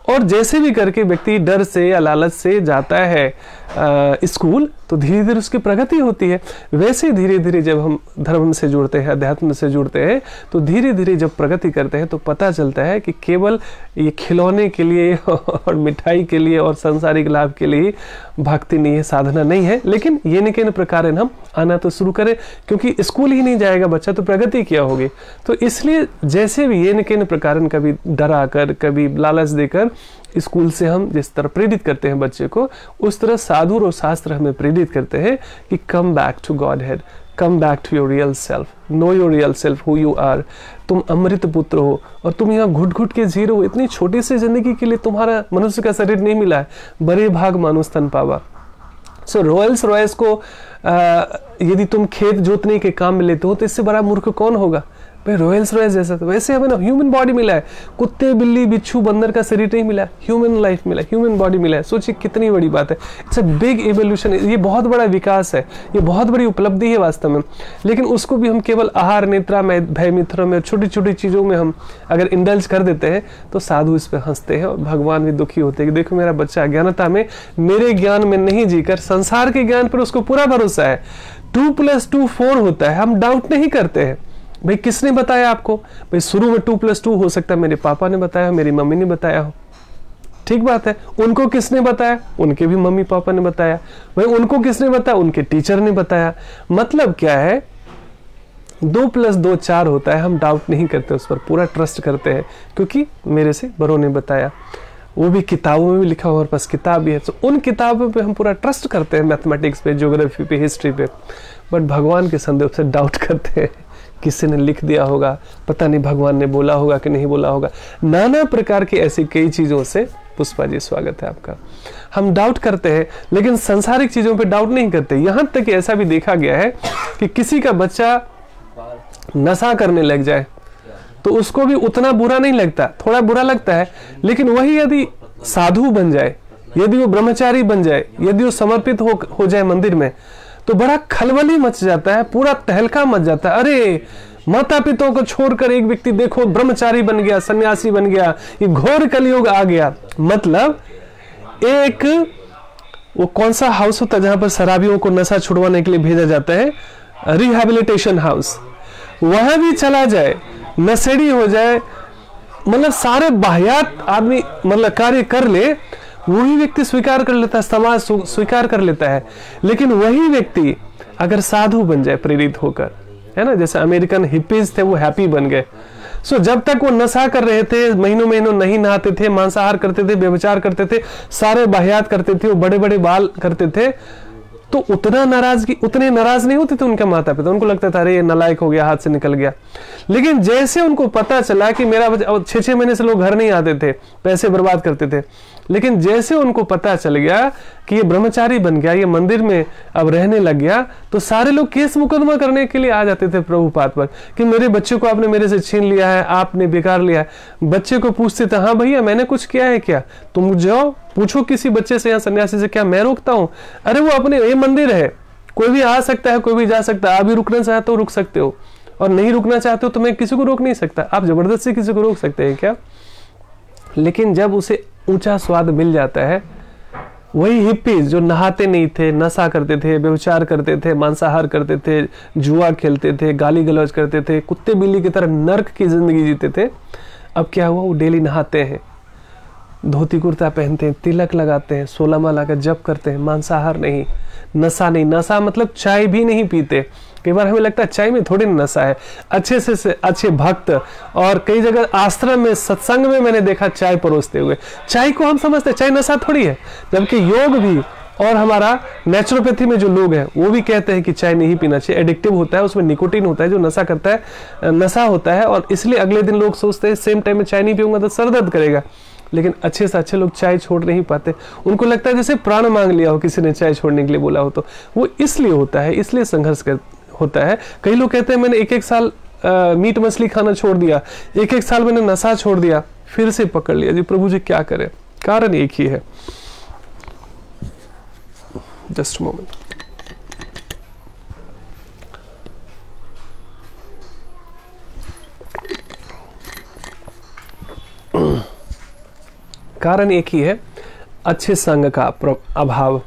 और जैसे भी करके व्यक्ति डर से या लालच से जाता है स्कूल, तो धीरे धीरे उसकी प्रगति होती है। वैसे धीरे धीरे जब हम धर्म से जुड़ते हैं, अध्यात्म से जुड़ते हैं, तो धीरे धीरे जब प्रगति करते हैं तो पता चलता है कि केवल ये खिलौने के लिए और मिठाई के लिए और सांसारिक लाभ के लिए भक्ति नहीं है, साधना नहीं है। लेकिन ये न किन प्रकार हम आना तो शुरू करें, क्योंकि स्कूल ही नहीं जाएगा बच्चा तो प्रगति क्या होगी। तो इसलिए जैसे भी ये न किन प्रकार कभी डरा कर, कभी लालच देकर स्कूल से हम जिस तरह प्रेरित करते हैं बच्चे को, उस तरह साधु और शास्त्र हमें प्रेरित करते हैं कि come back to God head, come back to your real self, know your real self, who you are. तुम अमृत पुत्र हो और तुम यहाँ घुट घुट के जी रहे हो। इतनी छोटी सी जिंदगी के लिए तुम्हारा मनुष्य का शरीर नहीं मिला है, बड़े भाग मानुष तन पावा। सो रॉयल्स रॉयल्स को यदि तुम खेत जोतने के काम में लेते हो तो इससे बड़ा मूर्ख कौन होगा भाई? रॉयल्स रॉयल्स जैसा। तो वैसे हमें ना ह्यूमन बॉडी मिला है, कुत्ते बिल्ली बिच्छू बंदर का शरीर नहीं मिला, ह्यूमन लाइफ मिला, ह्यूमन बॉडी मिला है। सोचिए कितनी बड़ी बात है। इट्स अ बिग इवोल्यूशन, ये बहुत बड़ा विकास है, ये बहुत बड़ी उपलब्धि है वास्तव में। लेकिन उसको भी हम केवल आहार निद्रा में, भय मित्रों में, छोटी छोटी चीजों में हम अगर इंडल्ज कर देते हैं तो साधु इस पर हंसते हैं और भगवान भी दुखी होते हैं कि देखो मेरा बच्चा अज्ञानता में, मेरे ज्ञान में नहीं जीकर संसार के ज्ञान पर उसको पूरा भरोसा है। 2 + 2 4 होता है, हम डाउट नहीं करते हैं। भाई किसने बताया आपको? भाई शुरू में 2 + 2 हो सकता है मेरे पापा ने बताया, मेरी मम्मी ने बताया हो, ठीक बात है। उनको किसने बताया? उनके भी मम्मी पापा ने बताया। भाई उनको किसने बताया? उनके टीचर ने बताया। मतलब क्या है, 2 + 2 4 होता है। हम डाउट नहीं करते, उस पर पूरा ट्रस्ट करते हैं, क्योंकि मेरे से बड़ों ने बताया। वो भी किताबों में भी लिखा, हमारे पास किताब भी है, तो उन किताबों पे हम पूरा ट्रस्ट करते हैं, मैथमेटिक्स पे, ज्योग्राफी पे, हिस्ट्री पे। बट भगवान के संदेश से डाउट करते हैं, किसी ने लिख दिया होगा, पता नहीं भगवान ने बोला होगा कि नहीं बोला होगा। नाना प्रकार की ऐसी कई चीजों से पुष्पा जी स्वागत है आपका। हम डाउट करते हैं लेकिन संसारिक चीजों पे डाउट नहीं करते। यहां तक कि ऐसा भी देखा गया है कि किसी का बच्चा नशा करने लग जाए तो उसको भी उतना बुरा नहीं लगता, थोड़ा बुरा लगता है, लेकिन वही यदि साधु बन जाए, यदि वो ब्रह्मचारी बन जाए, यदि वो समर्पित हो जाए मंदिर में, तो बड़ा खलबली मच जाता है, पूरा तहलका मच जाता है। अरे माता पिता को छोड़कर एक व्यक्ति देखो ब्रह्मचारी बन गया, सन्यासी बन गया, ये घोर कलयुग आ गया। मतलब एक वो कौन सा हाउस होता है जहां पर शराबियों को नशा छुड़वाने के लिए भेजा जाता है, रिहैबिलिटेशन हाउस, वहां भी चला जाए, नशेड़ी हो जाए, मतलब सारे बाह्यात आदमी मतलब कार्य कर ले, वही व्यक्ति स्वीकार कर लेता है, समाज स्वीकार कर लेता है। लेकिन वही व्यक्ति अगर साधु बन जाए प्रेरित होकर, है ना, जैसे अमेरिकन हिप्पीज थे वो हैप्पी बन गए। सो जब तक वो नशा कर रहे थे, महीनों महीनों नहीं नहाते थे, मांसाहार करते थे, व्यभिचार करते थे, सारे बाह्यात करते थे, वो बड़े बड़े बाल करते थे, तो उतने नाराज नहीं होते थे उनके माता पिता। उनको लगता था अरे ये नालायक हो गया, हाथ से निकल गया। लेकिन जैसे उनको पता चला कि मेरा 6-6 महीने से लोग घर नहीं आते थे, पैसे बर्बाद करते थे, लेकिन जैसे उनको पता चल गया कि ये ब्रह्मचारी बन गया, ये मंदिर में अब रहने लग गया, तो सारे लोग केस मुकदमा करने के लिए आ जाते थे प्रभुपाद पर कि मेरे बच्चे को आपने मेरे से छीन लिया है, आपने बेकार लिया है। बच्चे को पूछते थे हाँ भैया मैंने कुछ किया है क्या, तुम जाओ पूछो किसी बच्चे से या सन्यासी से, क्या मैं रोकता हूँ? अरे वो अपने, ये मंदिर है, कोई भी आ सकता है, कोई भी जा सकता है। आप भी रुकना चाहते हो रुक सकते हो, और नहीं रुकना चाहते हो तो मैं किसी को रोक नहीं सकता। आप जबरदस्ती किसी को रोक सकते हैं क्या? लेकिन जब उसे ऊंचा स्वाद मिल जाता है, वही हिप्पीज जो नहाते नहीं थे, नशा करते थे, व्यभिचार करते थे, मांसाहार करते थे, जुआ खेलते थे, गाली गलौज करते थे, कुत्ते बिल्ली की तरह नर्क की जिंदगी जीते थे, अब क्या हुआ, वो डेली नहाते हैं, धोती कुर्ता पहनते हैं, तिलक लगाते हैं, 16 माला का जप करते हैं, मांसाहार नहीं, नशा नहीं। नशा मतलब चाय भी नहीं पीते। कई बार हमें लगता है चाय में थोड़ी नशा है। अच्छे से अच्छे भक्त, और कई जगह आश्रम में, सत्संग में मैंने देखा चाय परोसते हुए। चाय को हम समझते हैं चाय नशा थोड़ी है, जबकि योग भी और हमारा नेचुरोपैथी में जो लोग हैं वो भी कहते हैं कि चाय नहीं पीना चाहिए, एडिक्टिव होता है, उसमें निकोटीन होता है जो नशा करता है, नशा होता है, और इसलिए अगले दिन लोग सोचते हैं सेम टाइम में चाय नहीं पीऊंगा तो सर दर्द करेगा। लेकिन अच्छे से अच्छे लोग चाय छोड़ नहीं पाते, उनको लगता है जैसे प्राण मांग लिया हो किसी ने चाय छोड़ने के लिए बोला हो। तो वो इसलिए होता है, इसलिए संघर्ष होता है। कई लोग कहते हैं मैंने 1-1 साल मीट मछली खाना छोड़ दिया, 1-1 साल मैंने नशा छोड़ दिया, फिर से पकड़ लिया। जी प्रभु जी क्या करें? कारण एक ही है। Just moment. कारण एक ही है, अच्छे संग का अभाव।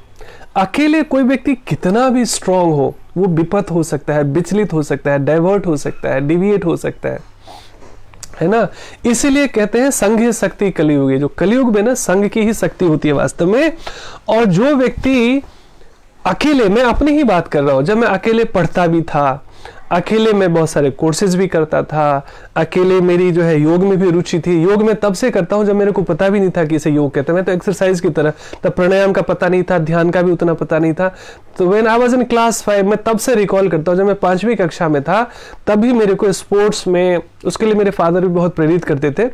अकेले कोई व्यक्ति कितना भी स्ट्रांग हो, वो विपत हो सकता है, विचलित हो सकता है, डाइवर्ट हो सकता है, डिविएट हो सकता है ना। इसीलिए कहते हैं संघ शक्ति कलियुग। जो कलियुग में ना संघ की ही शक्ति होती है वास्तव में। और जो व्यक्ति अकेले, मैं अपनी ही बात कर रहा हूं, जब मैं अकेले पढ़ता भी था, अकेले मैं बहुत सारे कोर्सेज भी करता था, अकेले मेरी जो है योग में भी रुचि थी। योग में तब से करता हूं जब मेरे को पता भी नहीं था कि इसे योग कहते हैं। मैं तो एक्सरसाइज की तरह, तब प्राणायाम का पता नहीं था, ध्यान का भी उतना पता नहीं था। तो when I was in class 5, मैं तब से रिकॉल करता हूं, जब मैं 5वीं कक्षा में था, तभी मेरे को स्पोर्ट्स में, उसके लिए मेरे फादर भी बहुत प्रेरित करते थे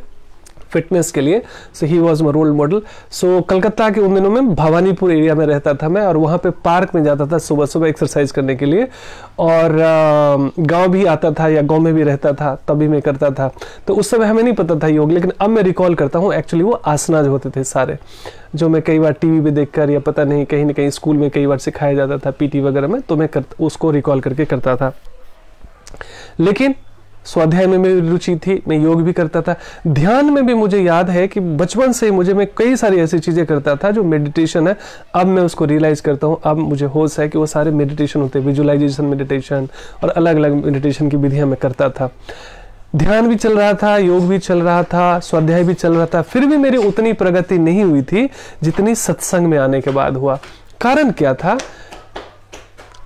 फिटनेस के लिए। So he was my role model. So Calcutta के उन दिनों में भवानीपुर एरिया में रहता था मैं, और वहाँ पे पार्क में जाता था सुबह सुबह एक्सरसाइज करने के लिए। और गांव भी आता था, या गांव में भी रहता था, तभी मैं करता था। तो उस समय हमें नहीं पता था योग, लेकिन अब मैं रिकॉल करता हूँ। एक्चुअली वो आसना जो होते थे सारे, जो मैं कई बार टीवी पे देखकर, या पता नहीं कहीं ना कहीं स्कूल में कई बार सिखाया जाता था पीटी वगैरह में, तो मैं उसको रिकॉल करके करता था। लेकिन स्वाध्याय में मेरी रुचि थी, मैं योग भी करता था। ध्यान में भी मुझे याद है कि बचपन से मैं कई सारी ऐसी चीजें करता था जो मेडिटेशन है। अब मैं उसको रियलाइज करता हूँ, अब मुझे होश है कि वो सारे मेडिटेशन होते हैं, विजुअलाइजेशन मेडिटेशन और अलग अलग मेडिटेशन की विधियां मैं करता था। ध्यान भी चल रहा था, योग भी चल रहा था, स्वाध्याय भी चल रहा था, फिर भी मेरी उतनी प्रगति नहीं हुई थी जितनी सत्संग में आने के बाद हुआ। कारण क्या था?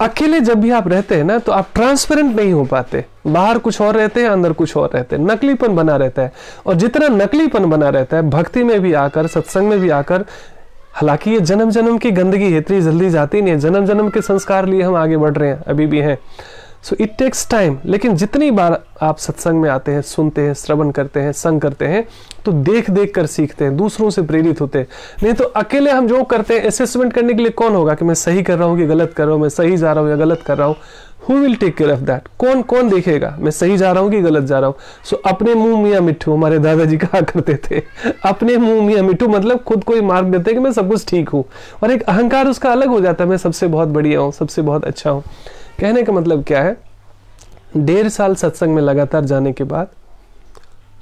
अकेले जब भी आप रहते हैं ना, तो आप ट्रांसपेरेंट नहीं हो पाते। बाहर कुछ और रहते हैं, अंदर कुछ और रहते हैं, नकलीपन बना रहता है। और जितना नकलीपन बना रहता है, भक्ति में भी आकर, सत्संग में भी आकर, हालांकि ये जन्म जन्म की गंदगी है, इतनी जल्दी जाती नहीं है, जन्म जन्म के संस्कार लिए हम आगे बढ़ रहे हैं, अभी भी हैं। So it takes time. लेकिन जितनी बार आप सत्संग में आते हैं, सुनते हैं, श्रवण करते हैं, संग करते हैं, तो देख देख कर सीखते हैं, दूसरों से प्रेरित होते हैं। नहीं तो अकेले हम जो करते हैं, असेसमेंट करने के लिए कौन होगा कि मैं सही कर रहा हूँ कि गलत कर रहा हूँ, मैं सही जा रहा हूँ या गलत कर रहा हूँ? Who will take care of that? कौन देखेगा मैं सही जा रहा हूँ कि गलत जा रहा हूँ? सो अपने मुंह मियाँ मिट्ठू, हमारे दादाजी कहा करते थे, अपने मुंह मियाँ मिट्ठू मतलब खुद को ही मार्क देते हैं कि मैं सब कुछ ठीक हूँ, और एक अहंकार उसका अलग हो जाता है, मैं सबसे बहुत बढ़िया हूँ, सबसे बहुत अच्छा हूँ। कहने का मतलब क्या है, 1.5 साल सत्संग में लगातार जाने के बाद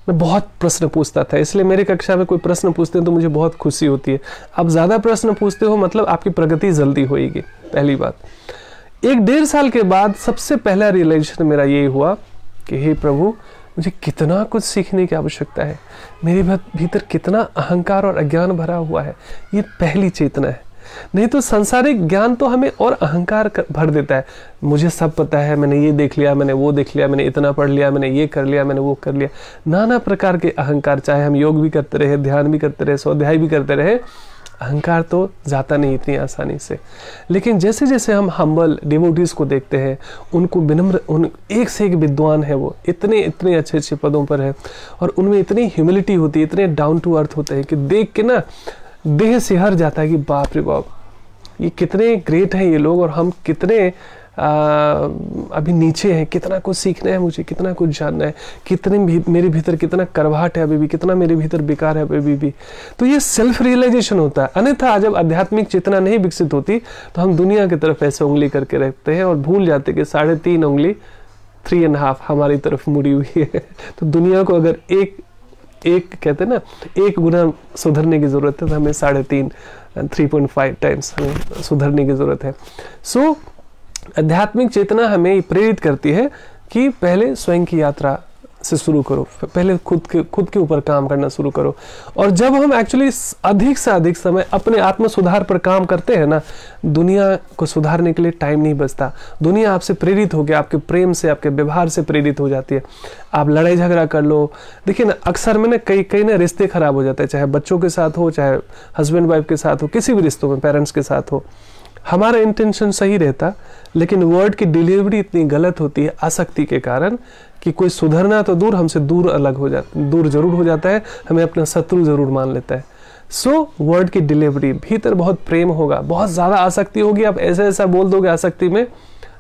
मैं बहुत प्रश्न पूछता था, इसलिए मेरी कक्षा में कोई प्रश्न पूछते हैं तो मुझे बहुत खुशी होती है। आप ज्यादा प्रश्न पूछते हो मतलब आपकी प्रगति जल्दी होगी, पहली बात। 1.5 साल के बाद सबसे पहला रियलाइजेशन मेरा यही हुआ कि हे प्रभु, मुझे कितना कुछ सीखने की आवश्यकता है, मेरे भीतर कितना अहंकार और अज्ञान भरा हुआ है। ये पहली चेतना है। नहीं तो सांसारिक ज्ञान तो हमें और अहंकार भर देता है, मुझे सब पता है, मैंने ये देख लिया, मैंने वो देख लिया, मैंने इतना पढ़ लिया, मैंने ये कर लिया, मैंने वो कर लिया। नाना प्रकार के अहंकार, चाहे हम योग भी करते रहे, ध्यान भी करते रहे, स्वाध्याय भी करते रहे, अहंकार तो जाता नहीं इतनी आसानी से। लेकिन जैसे जैसे हम हम्बल डिवोटीज को देखते हैं, उनको विनम्र, उन एक से एक विद्वान है, वो इतने इतने अच्छे अच्छे पदों पर है, और उनमें इतनी ह्यूमिलिटी होती है, इतने डाउन टू अर्थ होते हैं कि देख के ना देह सिहर जाता है कि बाप रे बाप, ये कितने ग्रेट हैं ये लोग, और हम कितने अभी नीचे हैं, कितना कुछ सीखना है मुझे, कितना कुछ जानना है, कितने मेरे भीतर कितना करवाहट है अभी भी, कितना मेरे भीतर बेकार है अभी भी। तो ये सेल्फ रियलाइजेशन होता है। अन्यथा जब आध्यात्मिक चेतना नहीं विकसित होती तो हम दुनिया की तरफ ऐसे उंगली करके रखते हैं और भूल जाते कि 3.5 उंगली 3.5 हमारी तरफ मुड़ी हुई है। तो दुनिया को अगर एक कहते हैं ना, 1 गुना सुधरने की जरूरत है, तो हमें 3.5 टाइम्स हमें सुधरने की जरूरत है। सो आध्यात्मिक चेतना हमें प्रेरित करती है कि पहले स्वयं की यात्रा से शुरू करो, पहले खुद के ऊपर काम करना शुरू करो। और जब हम एक्चुअली अधिक से अधिक समय अपने आत्म सुधार पर काम करते हैं ना, दुनिया को सुधारने के लिए टाइम नहीं बचता। दुनिया आपसे प्रेरित हो गया, आपके प्रेम से, आपके व्यवहार से प्रेरित हो जाती है। आप लड़ाई झगड़ा कर लो, देखिए ना, अक्सर में ना कई ना रिश्ते खराब हो जाते हैं, चाहे बच्चों के साथ हो, चाहे हस्बैंड वाइफ के साथ हो, किसी भी रिश्तों में, पेरेंट्स के साथ हो। हमारा इंटेंशन सही रहता, लेकिन वर्ड की डिलीवरी इतनी गलत होती है आसक्ति के कारण कि कोई सुधरना तो दूर, हमसे दूर अलग हो जाता, दूर जरूर हो जाता है, हमें अपना शत्रु जरूर मान लेता है। सो वर्ड की डिलीवरी, भीतर बहुत प्रेम होगा, बहुत ज्यादा आसक्ति होगी, आप ऐसा ऐसा बोल दोगे आसक्ति में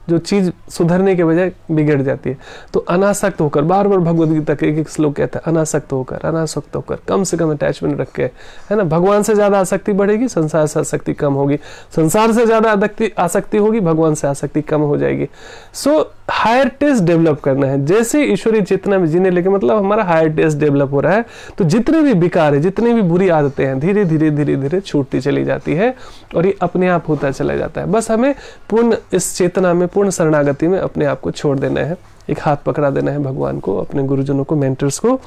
जो चीज सुधरने के बजाय बिगड़ जाती है। तो अनासक्त होकर, बार बार भगवद गीता के एक श्लोक कहता है, अनासक्त होकर कम से कम अटैचमेंट रख के, है ना। भगवान से ज्यादा आसक्ति बढ़ेगी, संसार से आसक्ति कम होगी। संसार से ज्यादा आसक्ति होगी, भगवान से आसक्ति कम हो जाएगी। सो हायर टेस्ट डेवलप करना है, जैसे ईश्वरीय चेतना में जीने लगे, मतलब हमारा हायर टेस्ट डेवलप हो रहा है, तो जितने भी विकार है, जितनी भी बुरी आदतें हैं, धीरे धीरे छूटती चली जाती है, और ये अपने आप होता चला जाता है। बस हमें पूर्ण इस चेतना में, पूर्ण शरणागति में अपने आप को छोड़ देना है, एक हाथ पकड़ा देना है भगवान को, अपने गुरुजनों को, मेंटर्स को,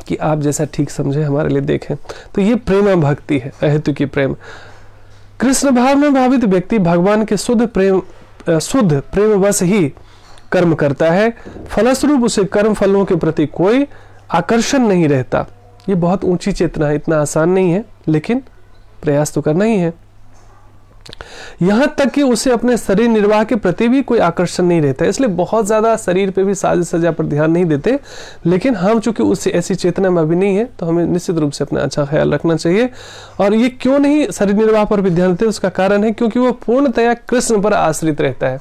कि आप जैसा ठीक समझे हमारे लिए देखें। तो ये प्रेम भक्ति है, अहेतु की प्रेम। कृष्ण भाव में भावित व्यक्ति भगवान के शुद्ध प्रेम वश ही कर्म करता है, फलस्वरूप उसे कर्म फलों के प्रति कोई आकर्षण नहीं रहता। ये बहुत ऊंची चेतना है, इतना आसान नहीं है, लेकिन प्रयास तो करना ही है। यहां तक कि उसे अपने शरीर निर्वाह के प्रति भी कोई आकर्षण नहीं रहता, इसलिए बहुत ज्यादा शरीर पे भी साज सज्जा पर ध्यान नहीं देते। लेकिन हम चूंकि उससे ऐसी चेतना में अभी नहीं है, तो हमें निश्चित रूप से अपना अच्छा ख्याल रखना चाहिए। और ये क्यों नहीं शरीर निर्वाह पर भी ध्यान देते, उसका कारण है क्योंकि वो पूर्णतया कृष्ण पर आश्रित रहता है।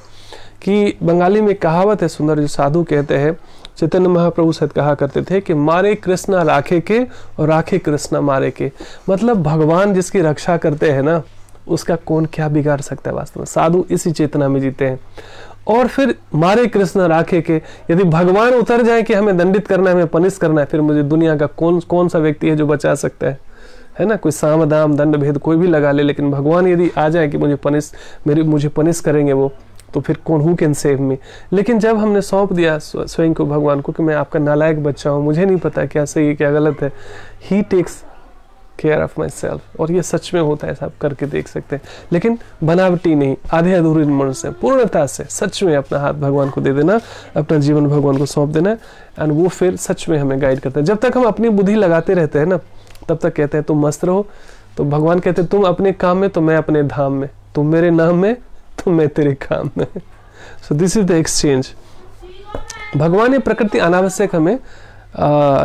कि बंगाली में कहावत है सुंदर, जो साधु कहते हैं, चैतन्य महाप्रभु सहित कहा करते थे कि मारे कृष्णा राखे के और राखे कृष्णा मारे के। मतलब भगवान जिसकी रक्षा करते हैं ना, उसका कौन क्या बिगाड़ सकता है। वास्तव में साधु इसी चेतना में जीते हैं। और फिर मारे कृष्ण राखे के, यदि भगवान उतर जाए कि हमें दंडित करना है, हमें पनिश करना है, फिर मुझे दुनिया का कौन सा व्यक्ति है जो बचा सकता है ना। कोई साम दाम दंड भेद कोई भी लगा ले, लेकिन भगवान यदि आ जाए कि मुझे पनिश करेंगे वो, तो फिर कौन, हु कैन सेव मी। लेकिन जब हमने सौंप दिया स्वयं को भगवान को कि मैं आपका नालायक बच्चा हूँ, मुझे नहीं पता क्या सही है क्या गलत है, he takes care of myself. और ये सच में होता है, सब करके देख सकते हैं। लेकिन बनावटी नहीं, आधे अधूरे मन से, पूर्णता से सच में अपना हाथ भगवान को दे देना, अपना जीवन भगवान को सौंप देना, एंड वो फिर सच में हमें गाइड करता है। जब तक हम अपनी बुद्धि लगाते रहते हैं ना, तब तक कहते हैं तुम मस्त रहो, तो भगवान कहते हैं तुम अपने काम में तो मैं अपने धाम में, तुम मेरे नाम में तो मैं तेरे काम में। So this is the exchange. भगवान ये प्रकृति अनावश्यक हमें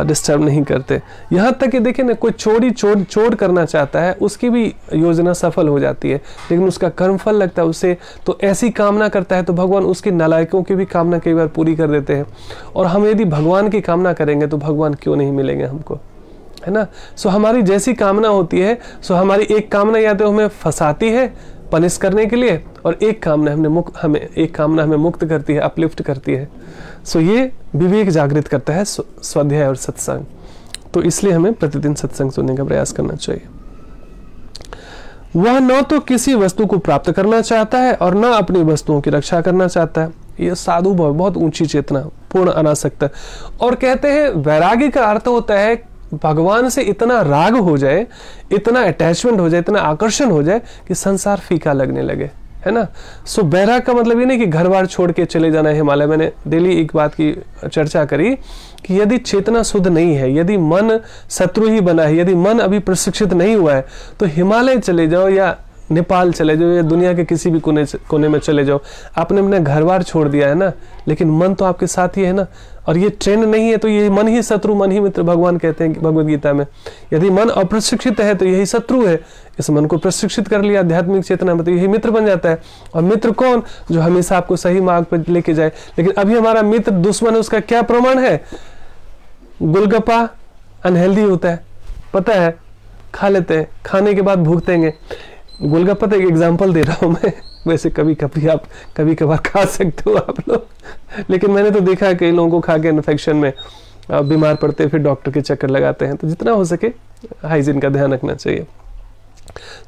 डिस्टर्ब नहीं करते। यहाँ तक कि देखिए ना, कोई चोर करना चाहता है, उसकी भी योजना सफल हो जाती है, लेकिन उसका कर्मफल लगता है उसे, तो ऐसी कामना करता है तो भगवान उसकी नालायकों की भी कामना कई बार पूरी कर देते हैं। और हम यदि भगवान की कामना करेंगे तो भगवान क्यों नहीं मिलेंगे हमको, है ना। सो हमारी जैसी कामना होती है, सो हमारी एक कामना या तो हमें फंसाती है पनिश करने के लिए, और एक कामना हमें मुक्त करती है, अपलिफ्ट करती है। सो ये विवेक जागृत करता है स्वाध्याय और सत्संग। तो इसलिए हमें प्रतिदिन सत्संग सुनने का प्रयास करना चाहिए। वह न तो किसी वस्तु को प्राप्त करना चाहता है और न अपनी वस्तुओं की रक्षा करना चाहता है। ये साधु भाव, बहुत ऊंची चेतना, पूर्ण अनासक्त। और कहते हैं वैराग्य का अर्थ होता है भगवान से इतना राग हो जाए, इतना अटैचमेंट हो जाए, इतना आकर्षण हो जाए कि संसार फीका लगने लगे, है ना। सो बैराग का मतलब ये नहीं कि घर बार छोड़ के चले जाना है हिमालय। मैंने डेली एक बात की चर्चा करी कि यदि चेतना शुद्ध नहीं है, यदि मन शत्रु ही बना है, यदि मन अभी प्रशिक्षित नहीं हुआ है, तो हिमालय चले जाओ या नेपाल चले जाओ या दुनिया के किसी भी कोने में चले जाओ, आपने अपना घर बार छोड़ दिया है ना, लेकिन मन तो आपके साथ ही है ना। और ये ट्रेंड नहीं है तो ये मन ही शत्रु मन ही मित्र, भगवान कहते हैं भगवद गीता में। यदि मन अप्रशिक्षित है तो यही शत्रु है, इस मन को प्रशिक्षित कर लिया आध्यात्मिक चेतना में तो यही मित्र बन जाता है। और मित्र कौन? जो हमेशा आपको सही मार्ग पर लेके जाए। लेकिन अभी हमारा मित्र दुश्मन है, उसका क्या प्रमाण है? गोलगप्पा अनहेल्दी होता है, पता है, खा लेते हैं, खाने के बाद भूखतेंगे। गोलगप्पा तो एक एग्जांपल दे रहा हूं मैं, वैसे कभी कभार खा सकते हो आप लोग, लेकिन मैंने तो देखा है कई लोगों को खा के इन्फेक्शन में बीमार पड़ते, फिर डॉक्टर के चक्कर लगाते हैं। तो जितना हो सके हाइजीन का ध्यान रखना चाहिए।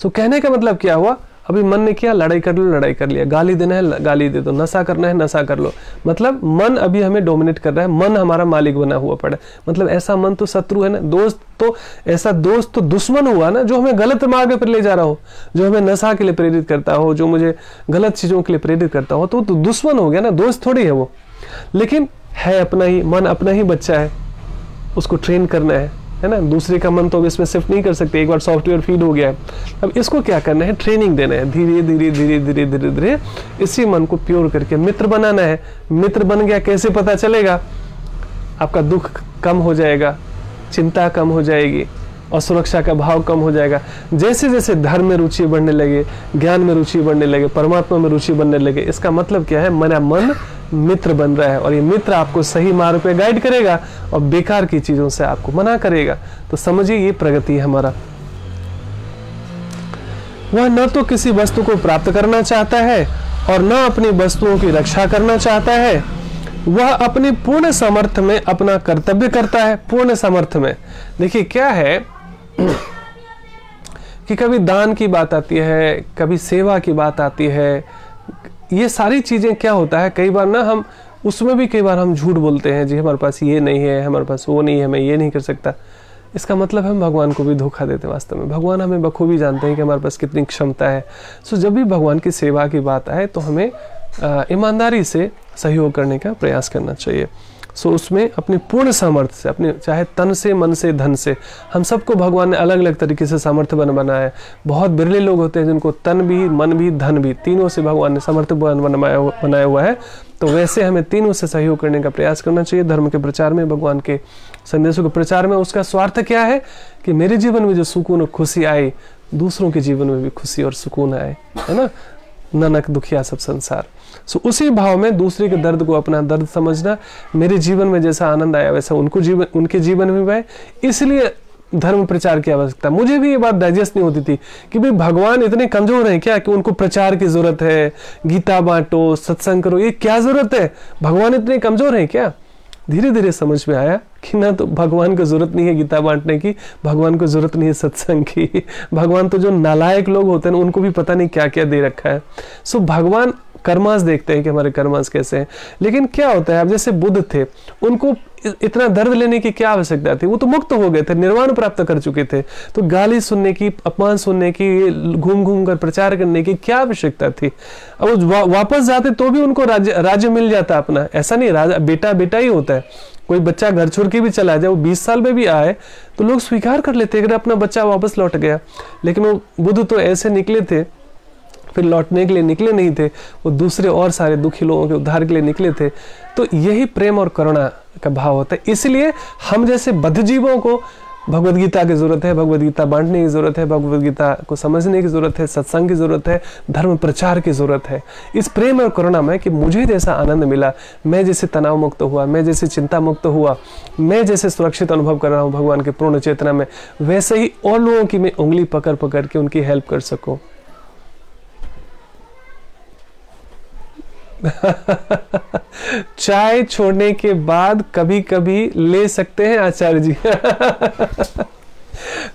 तो कहने का मतलब क्या हुआ? अभी मन ने किया, लड़ाई कर लो, लड़ाई कर लिया, गाली देना है गाली दे दो, नशा करना है नशा कर लो। मतलब मन अभी हमें डोमिनेट कर रहा है, मन हमारा मालिक बना हुआ पड़ा है। मतलब ऐसा मन तो शत्रु है ना, दोस्त तो ऐसा दोस्त तो दुश्मन हुआ ना, जो हमें गलत मार्ग पर ले जा रहा हो, जो हमें नशा के लिए प्रेरित करता हो, जो मुझे गलत चीजों के लिए प्रेरित करता हो, तो दुश्मन हो गया ना, दोस्त थोड़ी है वो। लेकिन है अपना ही मन, अपना ही बच्चा है, उसको ट्रेन करना है ना। दूसरे का मन तो अब इसमें शिफ्ट नहीं कर सकते, एक बार सॉफ्टवेयर फीड हो गया है। अब इसको क्या करना है? ट्रेनिंग देना है, धीरे धीरे धीरे धीरे धीरे धीरे इसी मन को प्योर करके मित्र बनाना है। मित्र बन गया, कैसे पता चलेगा? आपका दुख कम हो जाएगा, चिंता कम हो जाएगी और सुरक्षा का भाव कम हो जाएगा। जैसे जैसे धर्म में रुचि बढ़ने लगे, ज्ञान में रुचि बढ़ने लगे, परमात्मा में रुचि बढ़ने लगे, इसका मतलब क्या है? मेरा मन मित्र बन रहा है और ये मित्र आपको सही मार्ग पे गाइड करेगा और बेकार की चीजों से आपको मना करेगा। तो समझिए ये प्रगति है हमारा। वह न तो किसी वस्तु को प्राप्त करना चाहता है और न अपनी वस्तुओं की रक्षा करना चाहता है। वह अपनी पूर्ण सामर्थ्य में अपना कर्तव्य करता है। पूर्ण सामर्थ्य में देखिए क्या है कि कभी दान की बात आती है, कभी सेवा की बात आती है। ये सारी चीजें क्या होता है, कई बार ना हम उसमें भी कई बार हम झूठ बोलते हैं, जी हमारे पास ये नहीं है, हमारे पास वो नहीं है, मैं ये नहीं कर सकता। इसका मतलब हम भगवान को भी धोखा देते हैं। वास्तव में भगवान हमें बखूबी जानते हैं कि हमारे पास कितनी क्षमता है। सो जब भी भगवान की सेवा की बात आए तो हमें ईमानदारी से सहयोग करने का प्रयास करना चाहिए। सो उसमें अपनी पूर्ण सामर्थ्य से, अपने चाहे तन से, मन से, धन से, हम सबको भगवान ने अलग अलग तरीके से सामर्थ्य बनाया है। बहुत बिरले लोग होते हैं जिनको तन भी, मन भी, धन भी, तीनों से भगवान ने सामर्थ्य बनाया हुआ है। तो वैसे हमें तीनों से सहयोग करने का प्रयास करना चाहिए धर्म के प्रचार में, भगवान के संदेशों के प्रचार में। उसका स्वार्थ क्या है कि मेरे जीवन में जो सुकून और खुशी आए, दूसरों के जीवन में भी खुशी और सुकून आए, है ना। नानक दुखिया सब संसार। सो उसी भाव में दूसरे के दर्द को अपना दर्द समझना, मेरे जीवन में जैसा आनंद आया वैसा उनके जीवन में भी आए। इसलिए धर्म प्रचार की आवश्यकता। मुझे भी ये बात डाइजेस्ट नहीं होती थी कि भाई भगवान इतने कमजोर हैं क्या कि उनको प्रचार की जरूरत है, गीता बांटो, सत्संग करो, ये क्या जरूरत है? भगवान इतने कमजोर हैं क्या? धीरे धीरे समझ में आया कि ना तो भगवान को जरूरत नहीं है गीता बांटने की, भगवान को जरूरत नहीं है सत्संग की। भगवान तो जो नालायक लोग होते हैं उनको भी पता नहीं क्या क्या दे रखा है। सो भगवान कर्मास देखते हैं कि हमारे कर्मास कैसे हैं। लेकिन क्या होता है, अब जैसे बुद्ध थे, उनको इतना दर्द लेने की क्या आवश्यकता थी? वो तो मुक्त हो गए थे, निर्वाण प्राप्त कर चुके थे। तो गाली सुनने की, अपमान सुनने की, घूम घूम कर प्रचार करने की क्या आवश्यकता थी? अब वो वापस जाते तो भी उनको राज्य मिल जाता अपना। ऐसा नहीं, राजा बेटा बेटा ही होता है। कोई बच्चा घर छोड़ के भी चला जाए, वो 20 साल में भी आए तो लोग स्वीकार कर लेते अगर अपना बच्चा वापस लौट गया। लेकिन वो बुद्ध तो ऐसे निकले थे, फिर लौटने के लिए निकले नहीं थे, वो दूसरे और सारे दुखी लोगों के उद्धार के लिए निकले थे। तो यही प्रेम और करुणा का भाव होता है। इसलिए हम जैसे बद्ध जीवों को भगवद गीता की जरूरत है, भगवद गीता बांटने की जरूरत है, भगवद गीता को समझने की जरूरत है, सत्संग की जरूरत है, धर्म प्रचार की जरूरत है। इस प्रेम और करुणा में कि मुझे जैसा आनंद मिला, मैं जैसे तनाव मुक्त हुआ, मैं जैसे चिंता मुक्त हुआ, मैं जैसे सुरक्षित अनुभव कर रहा हूँ भगवान की पूर्ण चेतना में, वैसे ही और लोगों की मैं उंगली पकड़ पकड़ के उनकी हेल्प कर सकूं। चाय छोड़ने के बाद कभी कभी ले सकते हैं आचार्य जी।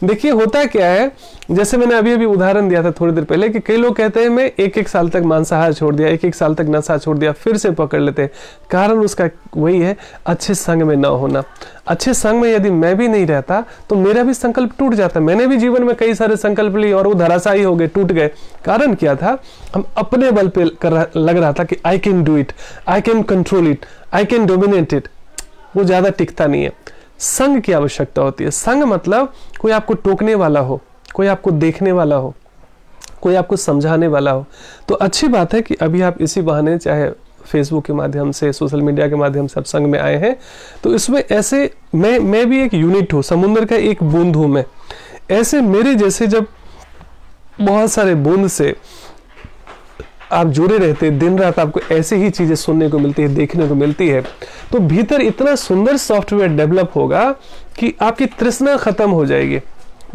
देखिए होता क्या है, जैसे मैंने अभी अभी उदाहरण दिया था थोड़ी देर पहले कि कई लोग कहते हैं मैं 1-1 साल तक मांसाहार छोड़ दिया, 1-1 साल तक नशा छोड़ दिया, फिर से पकड़ लेते हैं। कारण उसका वही है, अच्छे संग में ना होना। अच्छे संग में यदि मैं भी नहीं रहता तो मेरा भी संकल्प टूट जाता। मैंने भी जीवन में कई सारे संकल्प लिए और वो धराशायी हो गए, टूट गए। कारण क्या था, हम अपने बल पे लग रहा था कि I can do it, I can control it, I can dominate it. वो ज्यादा टिकता नहीं है। संग की आवश्यकता होती है। संग मतलब कोई आपको टोकने वाला हो, कोई आपको देखने वाला हो, कोई आपको समझाने वाला हो। तो अच्छी बात है कि अभी आप इसी बहाने चाहे फेसबुक के माध्यम से, सोशल मीडिया के माध्यम से आप संग में आए हैं। तो इसमें ऐसे मैं भी एक यूनिट हूँ, समुद्र का एक बूंद हूँ मैं। ऐसे मेरे जैसे जब बहुत सारे बूंद से आप जुड़े रहते, दिन रात आपको ऐसे ही चीजें सुनने को मिलती है, देखने को मिलती है, तो भीतर इतना सुंदर सॉफ्टवेयर डेवलप होगा कि आपकी तृष्णा खत्म हो जाएगी।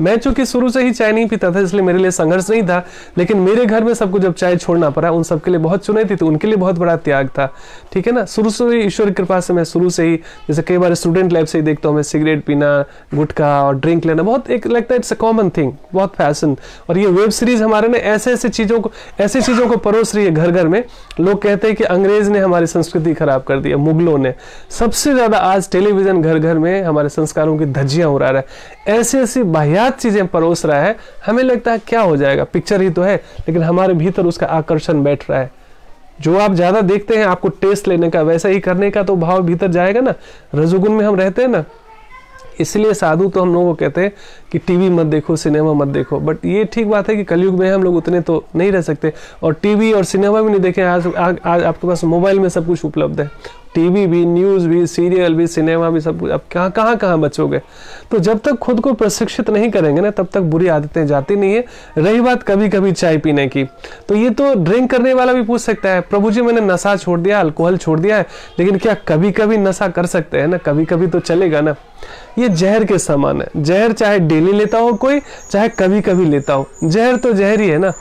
मैं चूंकि शुरू से ही चाय नहीं पीता था, इसलिए मेरे लिए संघर्ष नहीं था, लेकिन मेरे घर में सबको जब चाय छोड़ना पड़ा, उन सबके लिए बहुत चुनौती थी, उनके लिए बहुत बड़ा त्याग था। ठीक है ना। शुरू से ही ईश्वर की कृपा से मैं शुरू से ही, जैसे कई बार स्टूडेंट लाइफ से ही देखता हूँ मैं, सिगरेट पीना, गुटखा और ड्रिंक लेना बहुत एक लगता है इट्स अ कॉमन थिंग, बहुत फैशन। और ये वेब सीरीज हमारे ने ऐसे चीजों को परोस रही है घर घर में। लोग कहते हैं कि अंग्रेज ने हमारी संस्कृति खराब कर दी, मुगलों ने। सबसे ज्यादा आज टेलीविजन घर घर में हमारे संस्कारों की धज्जियां उड़ा रहा है, ऐसी बाह्यात चीजें परोस रहा है। हमें लगता है क्या हो जाएगा, पिक्चर ही तो है, लेकिन हमारे भीतर उसका आकर्षण बैठ रहा है। जो आप ज्यादा देखते हैं, आपको टेस्ट लेने का, वैसा ही करने का तो भाव भीतर जाएगा ना। रजोगुण में हम रहते हैं ना, इसलिए साधु तो हम लोगों को कहते हैं कि टीवी मत देखो, सिनेमा मत देखो। बट ये ठीक बात है कि कलयुग में हम लोग उतने तो नहीं रह सकते, और टीवी और सिनेमा भी नहीं देखें। आज आपके पास मोबाइल में सब कुछ उपलब्ध है, टीवी भी, न्यूज भी, सीरियल भी, सिनेमा भी, सब कुछ। अब कहाँ बचोगे। तो जब तक खुद को प्रशिक्षित नहीं करेंगे ना, तब तक बुरी आदतें जाती नहीं है। रही बात कभी कभी चाय पीने की, तो ये तो ड्रिंक करने वाला भी पूछ सकता है, प्रभु जी मैंने नशा छोड़ दिया, अल्कोहल छोड़ दिया है, लेकिन क्या कभी कभी नशा कर सकते हैं ना, कभी कभी तो चलेगा ना। ये जहर के समान है। जहर चाहे डेली लेता हो कोई, चाहे कभी कभी लेता हो, जहर तो जहर ही है ना।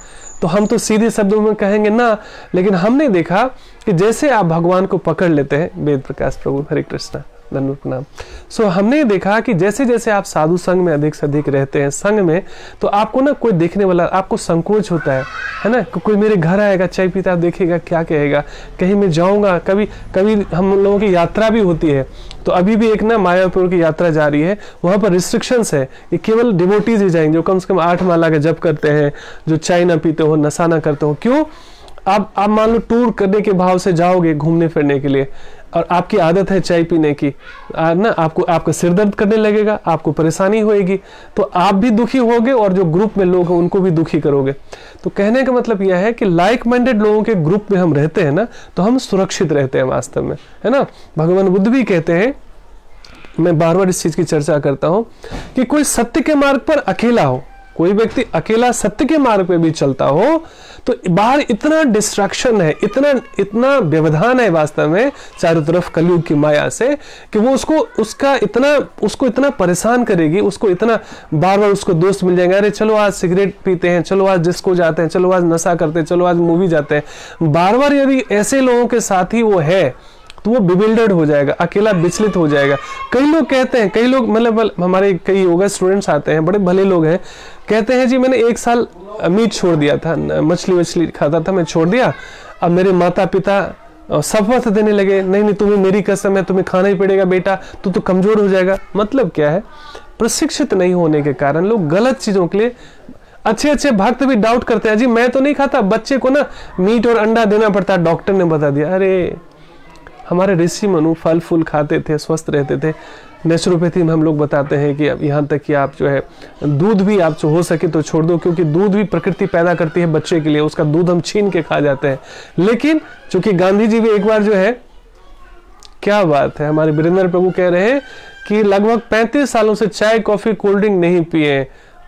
तो हम तो सीधे शब्दों में कहेंगे ना, लेकिन हमने देखा कि जैसे आप भगवान को पकड़ लेते हैं, वेद प्रकाश प्रभु, हरे कृष्णा, धन्यवाद प्रणाम। सो हमने देखा कि जैसे जैसे आप साधु संघ में अधिक से अधिक रहते हैं, संघ में, तो आपको ना कोई देखने वाला, आपको संकोच होता है ना। कोई मेरे घर आएगा, चाय पीता देखेगा, क्या कहेगा, कहीं मैं जाऊंगा। कभी कभी हम लोगों की यात्रा भी होती है, तो अभी भी एक ना मायापुर की यात्रा जा रही है, वहां पर रिस्ट्रिक्शंस है कि केवल डिवोटीज ही जाएंगे, जो कम से कम 8 माला का जप करते हैं, जो चाय ना पीते हो, नशा ना करते हो। क्यों? आप मान लो टूर करने के भाव से जाओगे घूमने फिरने के लिए, और आपकी आदत है चाय पीने की ना, आपका सिर दर्द करने लगेगा, आपको परेशानी होएगी, तो आप भी दुखी होगे और जो ग्रुप में लोग हैं उनको भी दुखी करोगे। तो कहने का मतलब यह है कि लाइक माइंडेड लोगों के ग्रुप में हम रहते हैं ना, तो हम सुरक्षित रहते हैं वास्तव में, है ना। भगवान बुद्ध भी कहते हैं, मैं बार बार इस चीज की चर्चा करता हूं, कि कोई सत्य के मार्ग पर अकेला हो, कोई व्यक्ति अकेला सत्य के मार्ग पे भी चलता हो, तो बाहर इतना डिस्ट्रैक्शन है, इतना व्यवधान है वास्तव में चारों तरफ कलयुग की माया से, कि वो उसको इतना परेशान करेगी, उसको इतना बार बार उसको दोस्त मिल जाएंगे, अरे चलो आज सिगरेट पीते हैं, चलो आज डिस्को जाते हैं, चलो आज नशा करते हैं, चलो आज मूवी जाते हैं। बार बार यदि ऐसे लोगों के साथ ही वो है, तो वो बिबिल्डर्ड हो जाएगा, अकेला विचलित हो जाएगा। कई लोग कहते हैं, कई लोग मतलब हमारे कई योगा स्टूडेंट्स आते हैं, बड़े भले लोग हैं, कहते हैं जी मैंने 1 साल मीट छोड़ दिया था, मछली खाता था, मैं छोड़ दिया। अब मेरे माता पिता शपथ देने लगे, नहीं तुम्हें मेरी कसम है, तुम्हें खाना ही पड़ेगा बेटा, तू तो कमजोर हो जाएगा। मतलब क्या है, प्रशिक्षित नहीं होने के कारण लोग गलत चीजों के लिए, अच्छे भक्त भी डाउट करते हैं, जी मैं तो नहीं खाता, बच्चे को ना मीट और अंडा देना पड़ता है, डॉक्टर ने बता दिया। अरे हमारे ऋषि मनु फल फूल खाते थे, स्वस्थ रहते थे, नेचुरोपैथी में हम लोग बताते हैं कि अब यहाँ तक कि आप जो है दूध भी आप हो सके तो छोड़ दो, क्योंकि दूध भी प्रकृति पैदा करती है बच्चे के लिए, उसका दूध हम छीन के खा जाते हैं। लेकिन चूंकि गांधी जी भी एक बार जो है, क्या बात है, हमारे वीरेंद्र प्रभु कह रहे हैं कि लगभग 35 सालों से चाय कॉफी कोल्ड ड्रिंक नहीं पिए।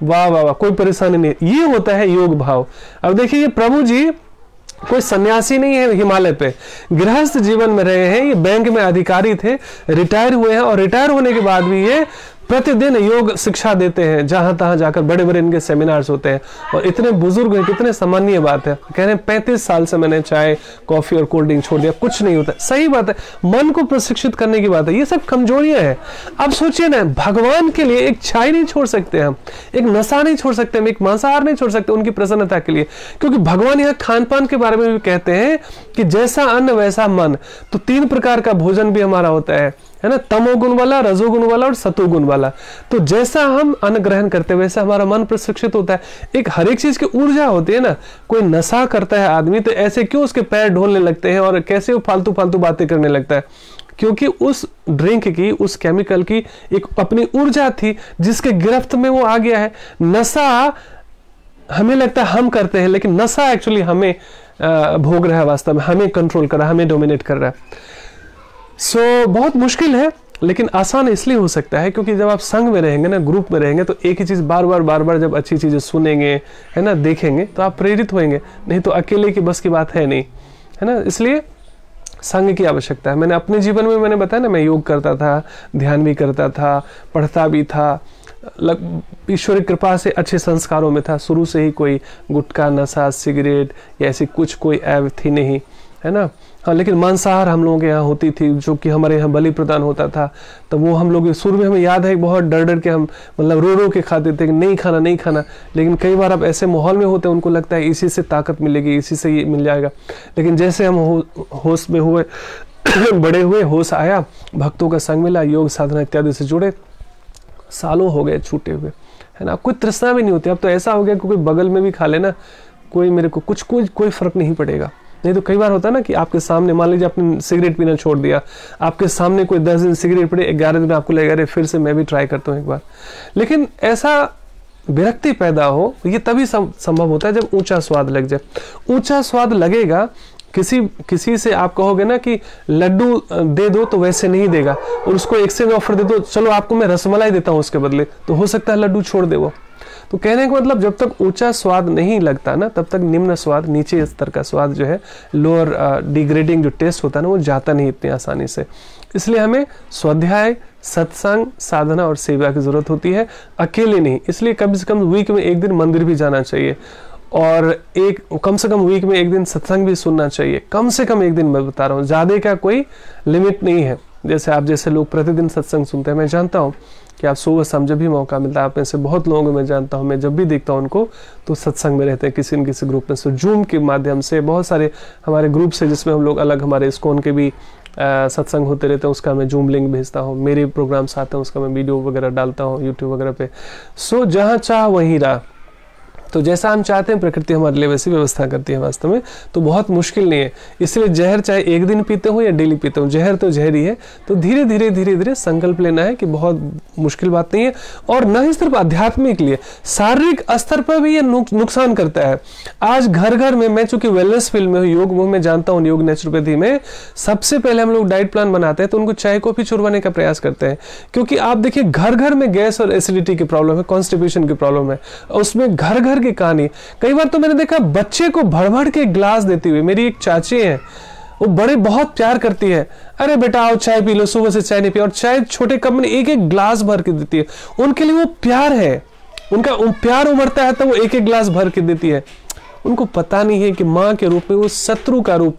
वाह वाह वाह, कोई परेशानी नहीं। ये होता है योग भाव। अब देखिए ये प्रभु जी कोई सन्यासी नहीं है, हिमालय पे गृहस्थ जीवन में रहे हैं। ये बैंक में अधिकारी थे, रिटायर हुए हैं, और रिटायर होने के बाद भी ये प्रतिदिन योग शिक्षा देते हैं, जहां तहां जाकर बड़े बड़े इनके सेमिनार्स होते हैं। और इतने बुजुर्ग हैं, कितने सामान्य बात है, कह रहे हैं 35 साल से मैंने चाय कॉफी और कोल्ड ड्रिंक छोड़ दिया, कुछ नहीं होता। सही बात है, मन को प्रशिक्षित करने की बात है, ये सब कमजोरियां हैं। अब सोचिए ना, भगवान के लिए एक चाय नहीं छोड़ सकते हम, एक नशा नहीं छोड़ सकते हम, एक मांसाहार नहीं छोड़ सकते उनकी प्रसन्नता के लिए, क्योंकि भगवान यहाँ खान पान के बारे में भी कहते हैं कि जैसा अन्न वैसा मन। तो 3 प्रकार का भोजन भी हमारा होता है ना, तमोगुण वाला, रजोगुण वाला और सतोगुण वाला। तो जैसा हम अन्न ग्रहण करते हैं वैसा हमारा मन प्रशिक्षित होता है। एक हर एक चीज की ऊर्जा होती है ना। कोई नशा करता है आदमी तो ऐसे क्यों उसके पैर ढोलने लगते हैं और कैसे वो फालतू फालतू बातें करने लगता है, क्योंकि उस ड्रिंक की, उस केमिकल की एक अपनी ऊर्जा थी जिसके गिरफ्त में वो आ गया है। नशा हमें लगता है हम करते हैं, लेकिन नशा एक्चुअली हमें भोग रहा है, वास्तव में हमें कंट्रोल कर रहा है, हमें डोमिनेट कर रहा है। सो बहुत मुश्किल है, लेकिन आसान इसलिए हो सकता है क्योंकि जब आप संघ में रहेंगे ना, ग्रुप में रहेंगे, तो एक ही चीज बार बार जब अच्छी चीजें सुनेंगे, है ना, देखेंगे, तो आप प्रेरित होंगे। नहीं तो अकेले की बस की बात है नहीं, है ना। इसलिए संघ की आवश्यकता है। मैंने अपने जीवन में, मैंने बताया ना, मैं योग करता था, ध्यान भी करता था, पढ़ता भी था, ईश्वर की कृपा से अच्छे संस्कारों में था। शुरू से ही कोई गुटखा, नशा, सिगरेट या ऐसी कुछ कोई ऐब थी नहीं, है ना। हाँ, लेकिन मांसाहार हम लोगों के यहाँ होती थी, जो कि हमारे यहाँ बलि प्रदान होता था। तो वो हम लोग शुरू में, हमें याद है, बहुत डर के हम मतलब रो के खाते थे कि नहीं खाना नहीं खाना। लेकिन कई बार आप ऐसे माहौल में होते हैं, उनको लगता है इसी से ताकत मिलेगी, इसी से ये मिल जाएगा। लेकिन जैसे हम होश में हुए बड़े हुए, होश आया, भक्तों का संग मिला, योग साधना इत्यादि से जुड़े, सालों हो गए छूटे हुए, है ना। कोई तृष्णा भी नहीं होती। अब तो ऐसा हो गया कि कोई बगल में भी खा लेना, कोई मेरे को कोई फर्क नहीं पड़ेगा। नहीं तो कई बार होता है ना कि आपके सामने, मान लीजिए आपने सिगरेट पीना छोड़ दिया, आपके सामने कोई 10 दिन सिगरेट पड़े, 11 दिन आपको लगेगा अरे फिर से मैं भी ट्राई करता हूँ एक बार। लेकिन ऐसा विरक्ति पैदा हो, ये तभी संभव होता है जब ऊंचा स्वाद लग जाए। ऊंचा स्वाद लगेगा, किसी से आप कहोगे ना कि लड्डू दे दो, तो वैसे नहीं देगा, और उसको एक्सचेंज ऑफर दे दो, चलो आपको मैं रसमलाई देता हूँ उसके बदले, तो हो सकता है लड्डू छोड़ दे वो। तो कहने का मतलब, जब तक ऊंचा स्वाद नहीं लगता ना, तब तक निम्न स्वाद, नीचे स्तर का स्वाद जो है, लोअर डिग्रेडिंग जो टेस्ट होता है ना, वो जाता नहीं इतनी आसानी से। इसलिए हमें स्वाध्याय, सत्संग, साधना और सेवा की जरूरत होती है, अकेले नहीं। इसलिए कम से कम वीक में एक दिन मंदिर भी जाना चाहिए, और कम से कम वीक में एक दिन सत्संग भी सुनना चाहिए। कम से कम एक दिन, मैं बता रहा हूँ, ज्यादा का कोई लिमिट नहीं है। जैसे आप जैसे लोग प्रतिदिन सत्संग सुनते हैं, मैं जानता हूँ कि आप सुबह शाम जब भी मौका मिलता है, आप में से बहुत लोगों को मैं जानता हूँ, मैं जब भी देखता हूँ उनको, तो सत्संग में रहते हैं किसी न किसी ग्रुप में। सो जूम के माध्यम से बहुत सारे हमारे ग्रुप से, जिसमें हम लोग अलग, हमारे इस्कॉन के भी सत्संग होते रहते हैं, उसका मैं जूम लिंक भेजता हूँ। मेरे प्रोग्राम्स आते हैं, उसका मैं वीडियो वगैरह डालता हूँ यूट्यूब वगैरह पे। सो जहाँ चाह वहीं राह। तो जैसा हम चाहते हैं प्रकृति हमारे लिए वैसी व्यवस्था करती है वास्तव में। तो बहुत मुश्किल नहीं है। इसलिए जहर चाहे एक दिन पीते हो या डेली पीते हो, जहर तो जहर ही है। तो धीरे धीरे संकल्प लेना है कि बहुत मुश्किल बात नहीं है। और न ही सिर्फ आध्यात्मिक लिए, शारीरिक स्तर पर भी ये नुकसान करता है। आज घर घर में, मैं चूंकि वेलनेस फील्ड में हूँ, योग में जानता हूँ, योग नेचुरोपैथी में सबसे पहले हम लोग डाइट प्लान बनाते हैं तो उनको चाय कॉफी छुड़वाने का प्रयास करते हैं। क्योंकि आप देखिए, घर घर में गैस और एसिडिटी की प्रॉब्लम है, कॉन्स्टिपेशन की प्रॉब्लम है, उसमें घर घर की कहानी। कई बार तो मैंने देखा बच्चे को भर के ग्लास देती हुई। मेरी एक चाची है, वो बड़े बहुत प्यार करती है, अरे बेटा आओ चाय पी लो, सुबह से चाय नहीं पिया, और चाय छोटे कप में एक एक ग्लास भर के देती है। उनके लिए वो प्यार है, उनका प्यार उमड़ता है तो वो एक एक ग्लास भर के देती है। उनको पता नहीं है कि माँ के रूप में वो शत्रु का रूप,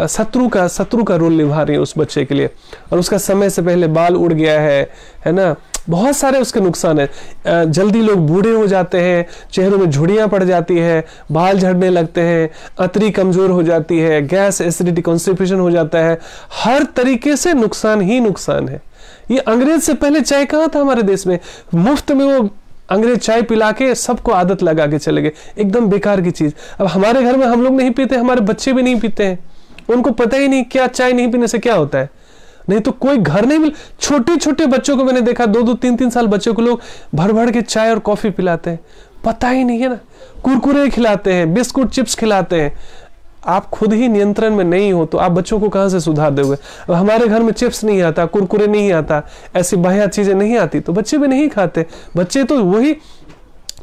शत्रु का रोल निभा रही है उस बच्चे के लिए। और उसका समय से पहले बाल उड़ गया है ना, बहुत सारे उसके नुकसान है। जल्दी लोग बूढ़े हो जाते हैं, चेहरों में झुर्रियां पड़ जाती है, बाल झड़ने लगते हैं, अतरी कमजोर हो जाती है, गैस एसिडिटी कॉन्स्टिपेशन हो जाता है। हर तरीके से नुकसान ही नुकसान है। ये अंग्रेज से पहले चाय कहाँ था हमारे देश में? मुफ्त में वो अंग्रेज चाय पिला के सबको आदत लगा के चले गए, एकदम बेकार की चीज। अब हमारे घर में हम लोग नहीं पीते, हमारे बच्चे भी नहीं पीते हैं, उनको पता ही नहीं क्या चाय नहीं पीने से क्या होता है। नहीं तो कोई घर नहीं मिल। छोटे छोटे बच्चों को मैंने देखा, 2-2, 3-3 साल बच्चों को लोग भर भर के चाय और कॉफी पिलाते हैं, पता ही नहीं है ना। कुरकुरे खिलाते हैं, बिस्कुट चिप्स खिलाते हैं। आप खुद ही नियंत्रण में नहीं हो तो आप बच्चों को कहां से सुधार दोगे। अब हमारे घर में चिप्स नहीं आता, कुरकुरे नहीं आता, ऐसी बढ़िया चीजें नहीं आती, तो बच्चे भी नहीं खाते। बच्चे तो वही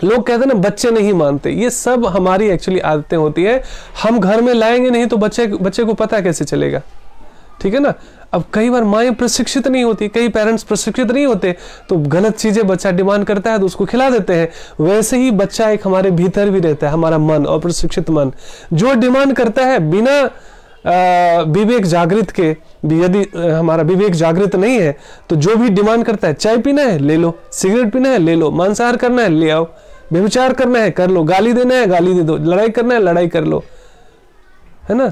लोग कहते हैं ना, बच्चे नहीं मानते। ये सब हमारी एक्चुअली आदतें होती है। हम घर में लाएंगे नहीं तो बच्चे को पता कैसे चलेगा, ठीक है ना। अब कई बार माएँ प्रशिक्षित नहीं होती, कई पेरेंट्स प्रशिक्षित नहीं होते, तो गलत चीजें बच्चा डिमांड करता है तो उसको खिला देते हैं। वैसे ही बच्चा एक हमारे भीतर भी रहता है, हमारा मन और प्रशिक्षित मन, जो डिमांड करता है बिना विवेक जागृत के। यदि हमारा विवेक जागृत नहीं है तो जो भी डिमांड करता है, चाय पीना है ले लो, सिगरेट पीना है ले लो, मांसाहार करना है ले आओ, व्यभिचार करना है कर लो, गाली देना है गाली दे दो, लड़ाई करना है लड़ाई कर लो, है ना।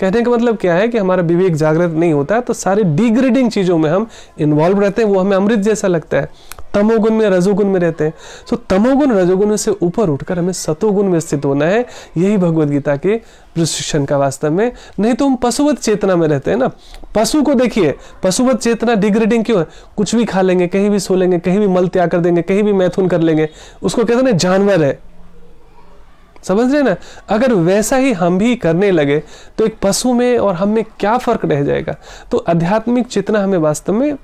कहने का मतलब क्या है कि हमारा विवेक जागृत नहीं होता है तो सारी डिग्रेडिंग चीजों में हम इन्वॉल्व रहते हैं, वो हमें अमृत जैसा लगता है। तमोगुण में रजोगुण में रहते हैं। तो तमोगुण रजोगुण से ऊपर उठकर हमें सतोगुण में स्थित होना है। यही भगवद गीता के प्रशिक्षण का वास्तव में, नहीं तो हम पशुवत चेतना में रहते हैं ना। पशु को देखिए, पशुवत चेतना डिग्रेडिंग क्यों है, कुछ भी खा लेंगे, कहीं भी सो लेंगे, कहीं भी मल त्याग कर देंगे, कहीं भी मैथुन कर लेंगे, उसको कहते हैं ना जानवर है, समझ रहे ना। अगर वैसा ही हम भी करने लगे तो एक पशु में और हम में क्या फर्क रह जाएगा। तो आध्यात्मिक चेतना हमें वास्तव में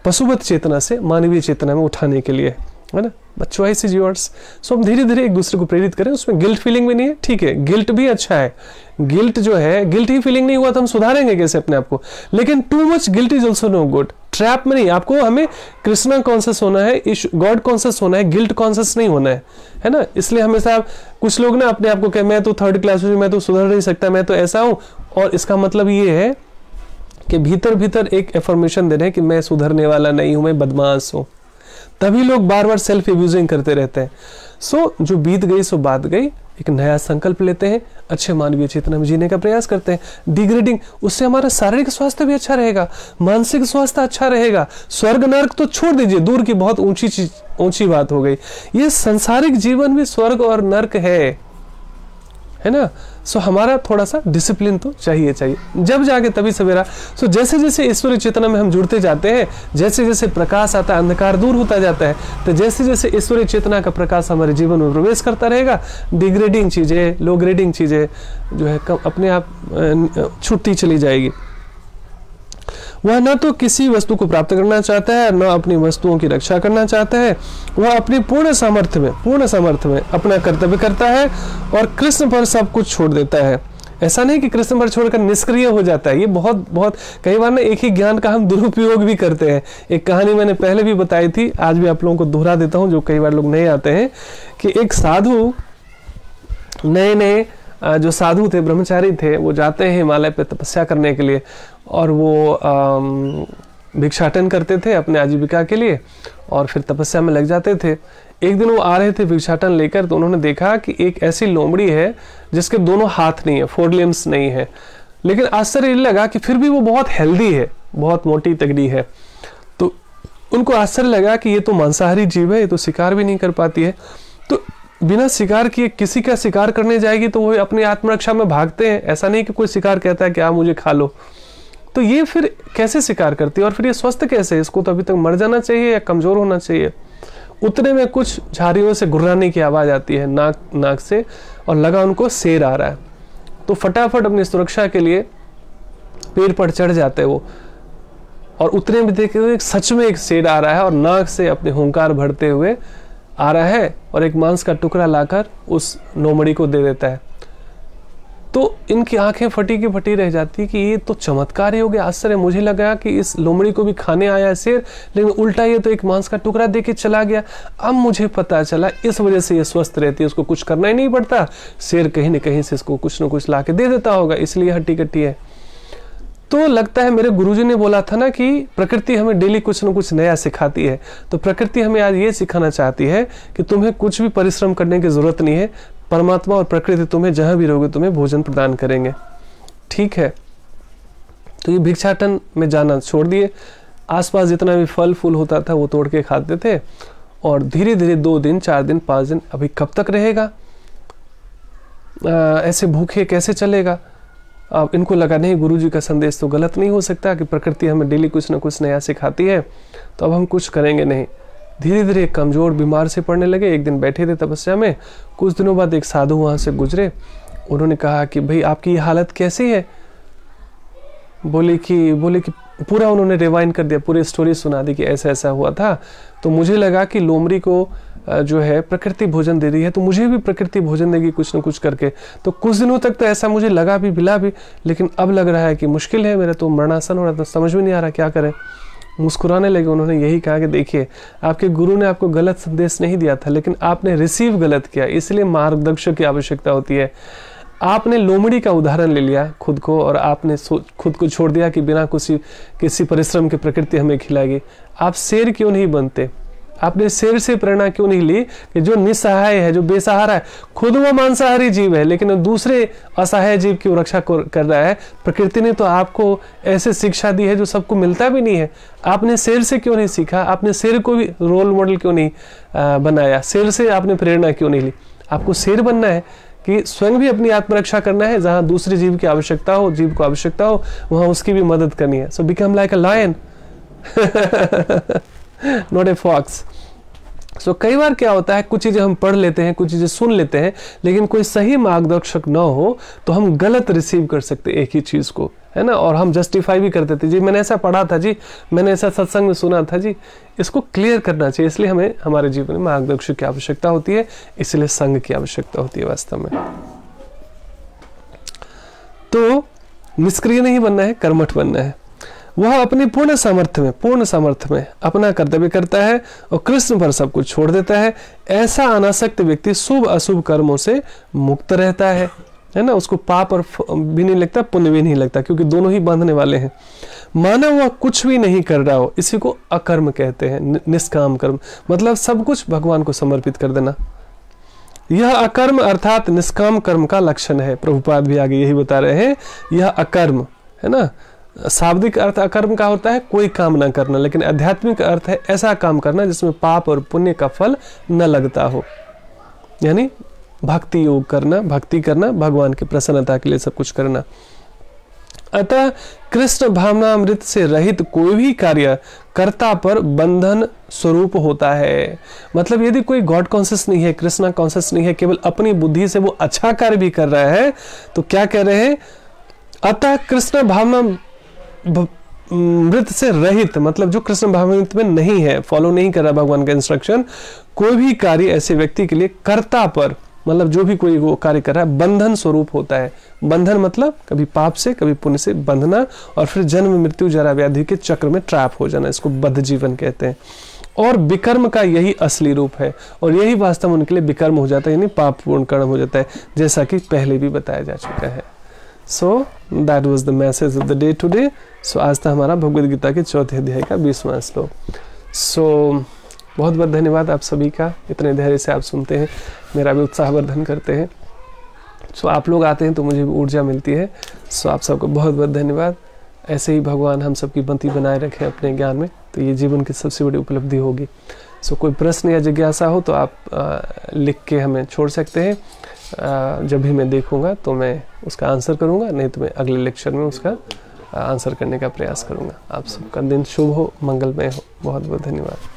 पशुवत चेतना से मानवीय चेतना में उठाने के लिए, है ना। But choice is yours. So हम धीरे धीरे एक दूसरे को प्रेरित करें। उसमें गिल्ट फीलिंग भी नहीं है, ठीक है, गिल्ट भी अच्छा है। गिल्ट जो है, गिल्ट ही फीलिंग नहीं हुआ तो हम सुधारेंगे कैसे अपने आप को। लेकिन too much guilt is also no good. Trap में नहीं, आपको हमें कृष्णा कॉन्शियस होना है, गॉड कॉन्शियस होना है, गिल्ट कॉन्शियस नहीं होना है ना। इसलिए हमेशा कुछ लोग ना अपने आप को कहे मैं तो 3rd क्लास में, मैं तो सुधर नहीं सकता, मैं तो ऐसा हूं। और इसका मतलब ये है कि भीतर भीतर एक एफर्मेशन दे रहे हैं कि मैं सुधरने वाला नहीं हूं, मैं बदमाश हूं। तभी लोग बार बार सेल्फ एब्यूजिंग करते रहते हैं। सो जो बीत गई सो बात गई, एक नया संकल्प लेते हैं, अच्छे मानवीय चेतना में जीने का प्रयास करते हैं। डिग्रेडिंग, उससे हमारा शारीरिक स्वास्थ्य भी अच्छा रहेगा, मानसिक स्वास्थ्य अच्छा रहेगा। स्वर्ग नर्क तो छोड़ दीजिए, दूर की बहुत ऊंची बात हो गई। ये संसारिक जीवन भी स्वर्ग और नर्क है ना। सो हमारा थोड़ा सा डिसिप्लिन तो चाहिए, जब जाके तभी सवेरा। सो जैसे जैसे ईश्वरीय चेतना में हम जुड़ते जाते हैं, जैसे जैसे प्रकाश आता है, अंधकार दूर होता जाता है, तो जैसे जैसे ईश्वरीय चेतना का प्रकाश हमारे जीवन में प्रवेश करता रहेगा, डिग्रेडिंग चीजें, लो ग्रेडिंग चीजें जो है अपने आप छूटती चली जाएगी। वह न तो किसी वस्तु को प्राप्त करना चाहता है, न अपनी वस्तुओं की रक्षा करना चाहता है। वह अपनी पूर्ण सामर्थ्य में अपना कर्तव्य करता है और कृष्ण पर सब कुछ छोड़ देता है। ऐसा नहीं कि कृष्ण पर छोड़कर निष्क्रिय हो जाता है। ये बहुत कई बार ना एक ही ज्ञान का हम दुरुपयोग भी करते हैं। एक कहानी मैंने पहले भी बताई थी, आज भी आप लोगों को दोहरा देता हूँ जो कई बार लोग नहीं आते हैं, कि एक साधु, नए जो साधु थे, ब्रह्मचारी थे, वो जाते हैं हिमालय पे तपस्या करने के लिए और वो भिक्षाटन करते थे अपने आजीविका के लिए और फिर तपस्या में लग जाते थे। एक दिन वो आ रहे थे भिक्षाटन लेकर, तो उन्होंने देखा कि एक ऐसी लोमड़ी है जिसके दोनों हाथ नहीं है, 4 लिम्स नहीं है, लेकिन आश्चर्य लगा कि फिर भी वो बहुत हेल्दी है, बहुत मोटी तगड़ी है। तो उनको आश्चर्य लगा कि ये तो मांसाहारी जीव है, ये तो शिकार भी नहीं कर पाती है। तो बिना शिकार किए किसी का शिकार करने जाएगी तो वो अपनी आत्मरक्षा में भागते हैं। ऐसा नहीं कि कोई शिकार कहता है कि आप मुझे खा लो, तो ये फिर कैसे शिकार करती है और फिर ये स्वस्थ कैसे? इसको तो अभी तक मर जाना चाहिए या कमजोर होना चाहिए। उतने में कुछ झाड़ियों से गुर्राने की आवाज आती है नाक से, और लगा उनको शेर आ रहा है। तो फटाफट अपनी सुरक्षा के लिए पेड़ पर चढ़ जाते हैं वो, और उतने में देखे सच में एक शेर आ रहा है और नाक से अपने हुंकार भरते हुए आ रहा है और एक मांस का टुकड़ा लाकर उस लोमड़ी को दे देता है। तो इनकी आंखें फटी की फटी रह जाती कि ये तो चमत्कार ही हो गया। आश्चर्य, मुझे लगा कि इस लोमड़ी को भी खाने आया है शेर, लेकिन उल्टा ये तो एक मांस का टुकड़ा दे के चला गया। अब मुझे पता चला इस वजह से ये स्वस्थ रहती है, उसको कुछ करना ही नहीं पड़ता, शेर कहीं न कहीं से इसको कुछ न कुछ ला के दे देता होगा, इसलिए हट्टी कट्टी है। तो लगता है मेरे गुरुजी ने बोला था ना कि प्रकृति हमें डेली कुछ न कुछ नया सिखाती है। तो प्रकृति हमें आज ये सिखाना चाहती है कि तुम्हें कुछ भी परिश्रम करने की जरूरत नहीं है, परमात्मा और प्रकृति तुम्हें जहां भी रहोगे तुम्हें भोजन प्रदान करेंगे। ठीक है, तो ये भिक्षाटन में जाना छोड़ दिए। आसपास जितना भी फल फूल होता था वो तोड़ के खाते थे, और धीरे धीरे 2 दिन 4 दिन 5 दिन, अभी कब तक रहेगा ऐसे भूखे, कैसे चलेगा? अब इनको लगा नहीं, गुरुजी का संदेश तो गलत नहीं हो सकता कि प्रकृति हमें डेली कुछ ना कुछ नया सिखाती है, तो अब हम कुछ करेंगे नहीं। धीरे धीरे कमज़ोर बीमार से पड़ने लगे। एक दिन बैठे थे तपस्या में, कुछ दिनों बाद एक साधु वहाँ से गुजरे। उन्होंने कहा कि भाई आपकी हालत कैसी है? बोले कि पूरा उन्होंने रिवाइंड कर दिया, पूरी स्टोरी सुना दी कि ऐसा ऐसा हुआ था। तो मुझे लगा कि लोमड़ी को जो है प्रकृति भोजन दे रही है, तो मुझे भी प्रकृति भोजन देगी कुछ न कुछ करके। तो कुछ दिनों तक तो ऐसा मुझे लगा भी, मिला भी, लेकिन अब लग रहा है कि मुश्किल है, मेरा तो मरणासन हो रहा था, समझ में नहीं आ रहा क्या करें। मुस्कुराने लगे। उन्होंने यही कहा कि देखिए, आपके गुरु ने आपको गलत संदेश नहीं दिया था, लेकिन आपने रिसीव गलत किया, इसलिए मार्गदर्शक की आवश्यकता होती है। आपने लोमड़ी का उदाहरण ले लिया खुद को, और आपने खुद को छोड़ दिया कि बिना किसी परिश्रम के प्रकृति हमें खिलाएगी। आप शेर क्यों नहीं बनते? आपने शेर से प्रेरणा क्यों नहीं ली कि जो निस्सहाय है, जो बेसहारा है, खुद वो मांसाहारी जीव है, लेकिन दूसरे असहाय जीव की रक्षा कर रहा है। प्रकृति ने तो आपको ऐसे शिक्षा दी है जो सबको मिलता भी नहीं है। आपने शेर से क्यों नहीं सीखा? आपने शेर को भी रोल मॉडल क्यों नहीं बनाया? शेर से आपने प्रेरणा क्यों नहीं ली? आपको शेर बनना है कि स्वयं भी अपनी आत्मरक्षा करना है। जहां दूसरे जीव की आवश्यकता हो, जीव को आवश्यकता हो, वहां उसकी भी मदद करनी है। So become like a lion, not a fox. So कई बार क्या होता है, कुछ चीजें हम पढ़ लेते हैं, कुछ चीजें सुन लेते हैं, लेकिन कोई सही मार्गदर्शक न हो तो हम गलत रिसीव कर सकते एक ही चीज को, है ना। और हम जस्टिफाई भी कर देते, जी मैंने ऐसा पढ़ा था, जी मैंने ऐसा सत्संग में सुना था, जी। इसको क्लियर करना चाहिए। इसलिए हमें हमारे जीवन में मार्गदर्शक की आवश्यकता होती है, इसलिए संघ की आवश्यकता होती है वास्तव में। तो निष्क्रिय नहीं बनना है, कर्मठ बनना है। वह अपनी पूर्ण सामर्थ्य में अपना कर्तव्य करता है और कृष्ण पर सब कुछ छोड़ देता है। ऐसा अनासक्त व्यक्ति शुभ अशुभ कर्मों से मुक्त रहता है ना। उसको पाप और भी नहीं लगता, पुण्य भी नहीं लगता, क्योंकि दोनों ही बांधने वाले हैं। माना वह कुछ भी नहीं कर रहा हो, इसी को अकर्म कहते हैं, निष्काम कर्म। मतलब सब कुछ भगवान को समर्पित कर देना। यह अकर्म अर्थात निष्काम कर्म का लक्षण है। प्रभुपाद भी आगे यही बता रहे हैं, यह अकर्म है ना। शाब्दिक अर्थ अकर्म का होता है कोई काम ना करना, लेकिन आध्यात्मिक अर्थ है ऐसा काम करना जिसमें पाप और पुण्य का फल न लगता हो, यानी भक्ति योग करना, भक्ति करना, भगवान की प्रसन्नता के लिए सब कुछ करना। अतः कृष्ण भावनामृत से रहित कोई भी कार्य कर्ता पर बंधन स्वरूप होता है। मतलब यदि कोई गॉड कॉन्शियस नहीं है, कृष्णा कॉन्शियस नहीं है, केवल अपनी बुद्धि से वो अच्छा कार्य भी कर रहा है, तो क्या कह रहे हैं? अतः कृष्ण भावना मृत से रहित, मतलब जो कृष्ण भावनामृत में नहीं है, फॉलो नहीं कर रहा भगवान का इंस्ट्रक्शन, कोई भी कार्य ऐसे व्यक्ति के लिए कर्ता पर, मतलब जो भी कोई वो कार्य कर रहा है, बंधन स्वरूप होता है। बंधन मतलब कभी पाप से कभी पुण्य से बंधना, और फिर जन्म मृत्यु जरा व्याधि के चक्र में ट्रैप हो जाना, इसको बद्ध जीवन कहते हैं। और विकर्म का यही असली रूप है, और यही वास्तव में उनके लिए विकर्म हो जाता है, यानी पापपूर्ण कर्म हो जाता है, जैसा कि पहले भी बताया जा चुका है। So that was the message of the day today. So आज था हमारा भगवद गीता के 4थे अध्याय का 20वां श्लोक। सो बहुत बहुत धन्यवाद आप सभी का, इतने धैर्य से आप सुनते हैं, मेरा भी उत्साहवर्धन करते हैं। सो आप लोग आते हैं तो मुझे भी ऊर्जा मिलती है। सो आप सबको बहुत बहुत धन्यवाद। ऐसे ही भगवान हम सबकी बनती बनाए रखें अपने ज्ञान में, तो ये जीवन की सबसे बड़ी उपलब्धि होगी। सो कोई प्रश्न या जिज्ञासा हो तो आप लिख के हमें छोड़ सकते हैं। जब भी मैं देखूंगा तो मैं उसका आंसर करूंगा, नहीं तो मैं अगले लेक्चर में उसका आंसर करने का प्रयास करूंगा। आप सबका दिन शुभ हो, मंगलमय हो। बहुत बहुत धन्यवाद।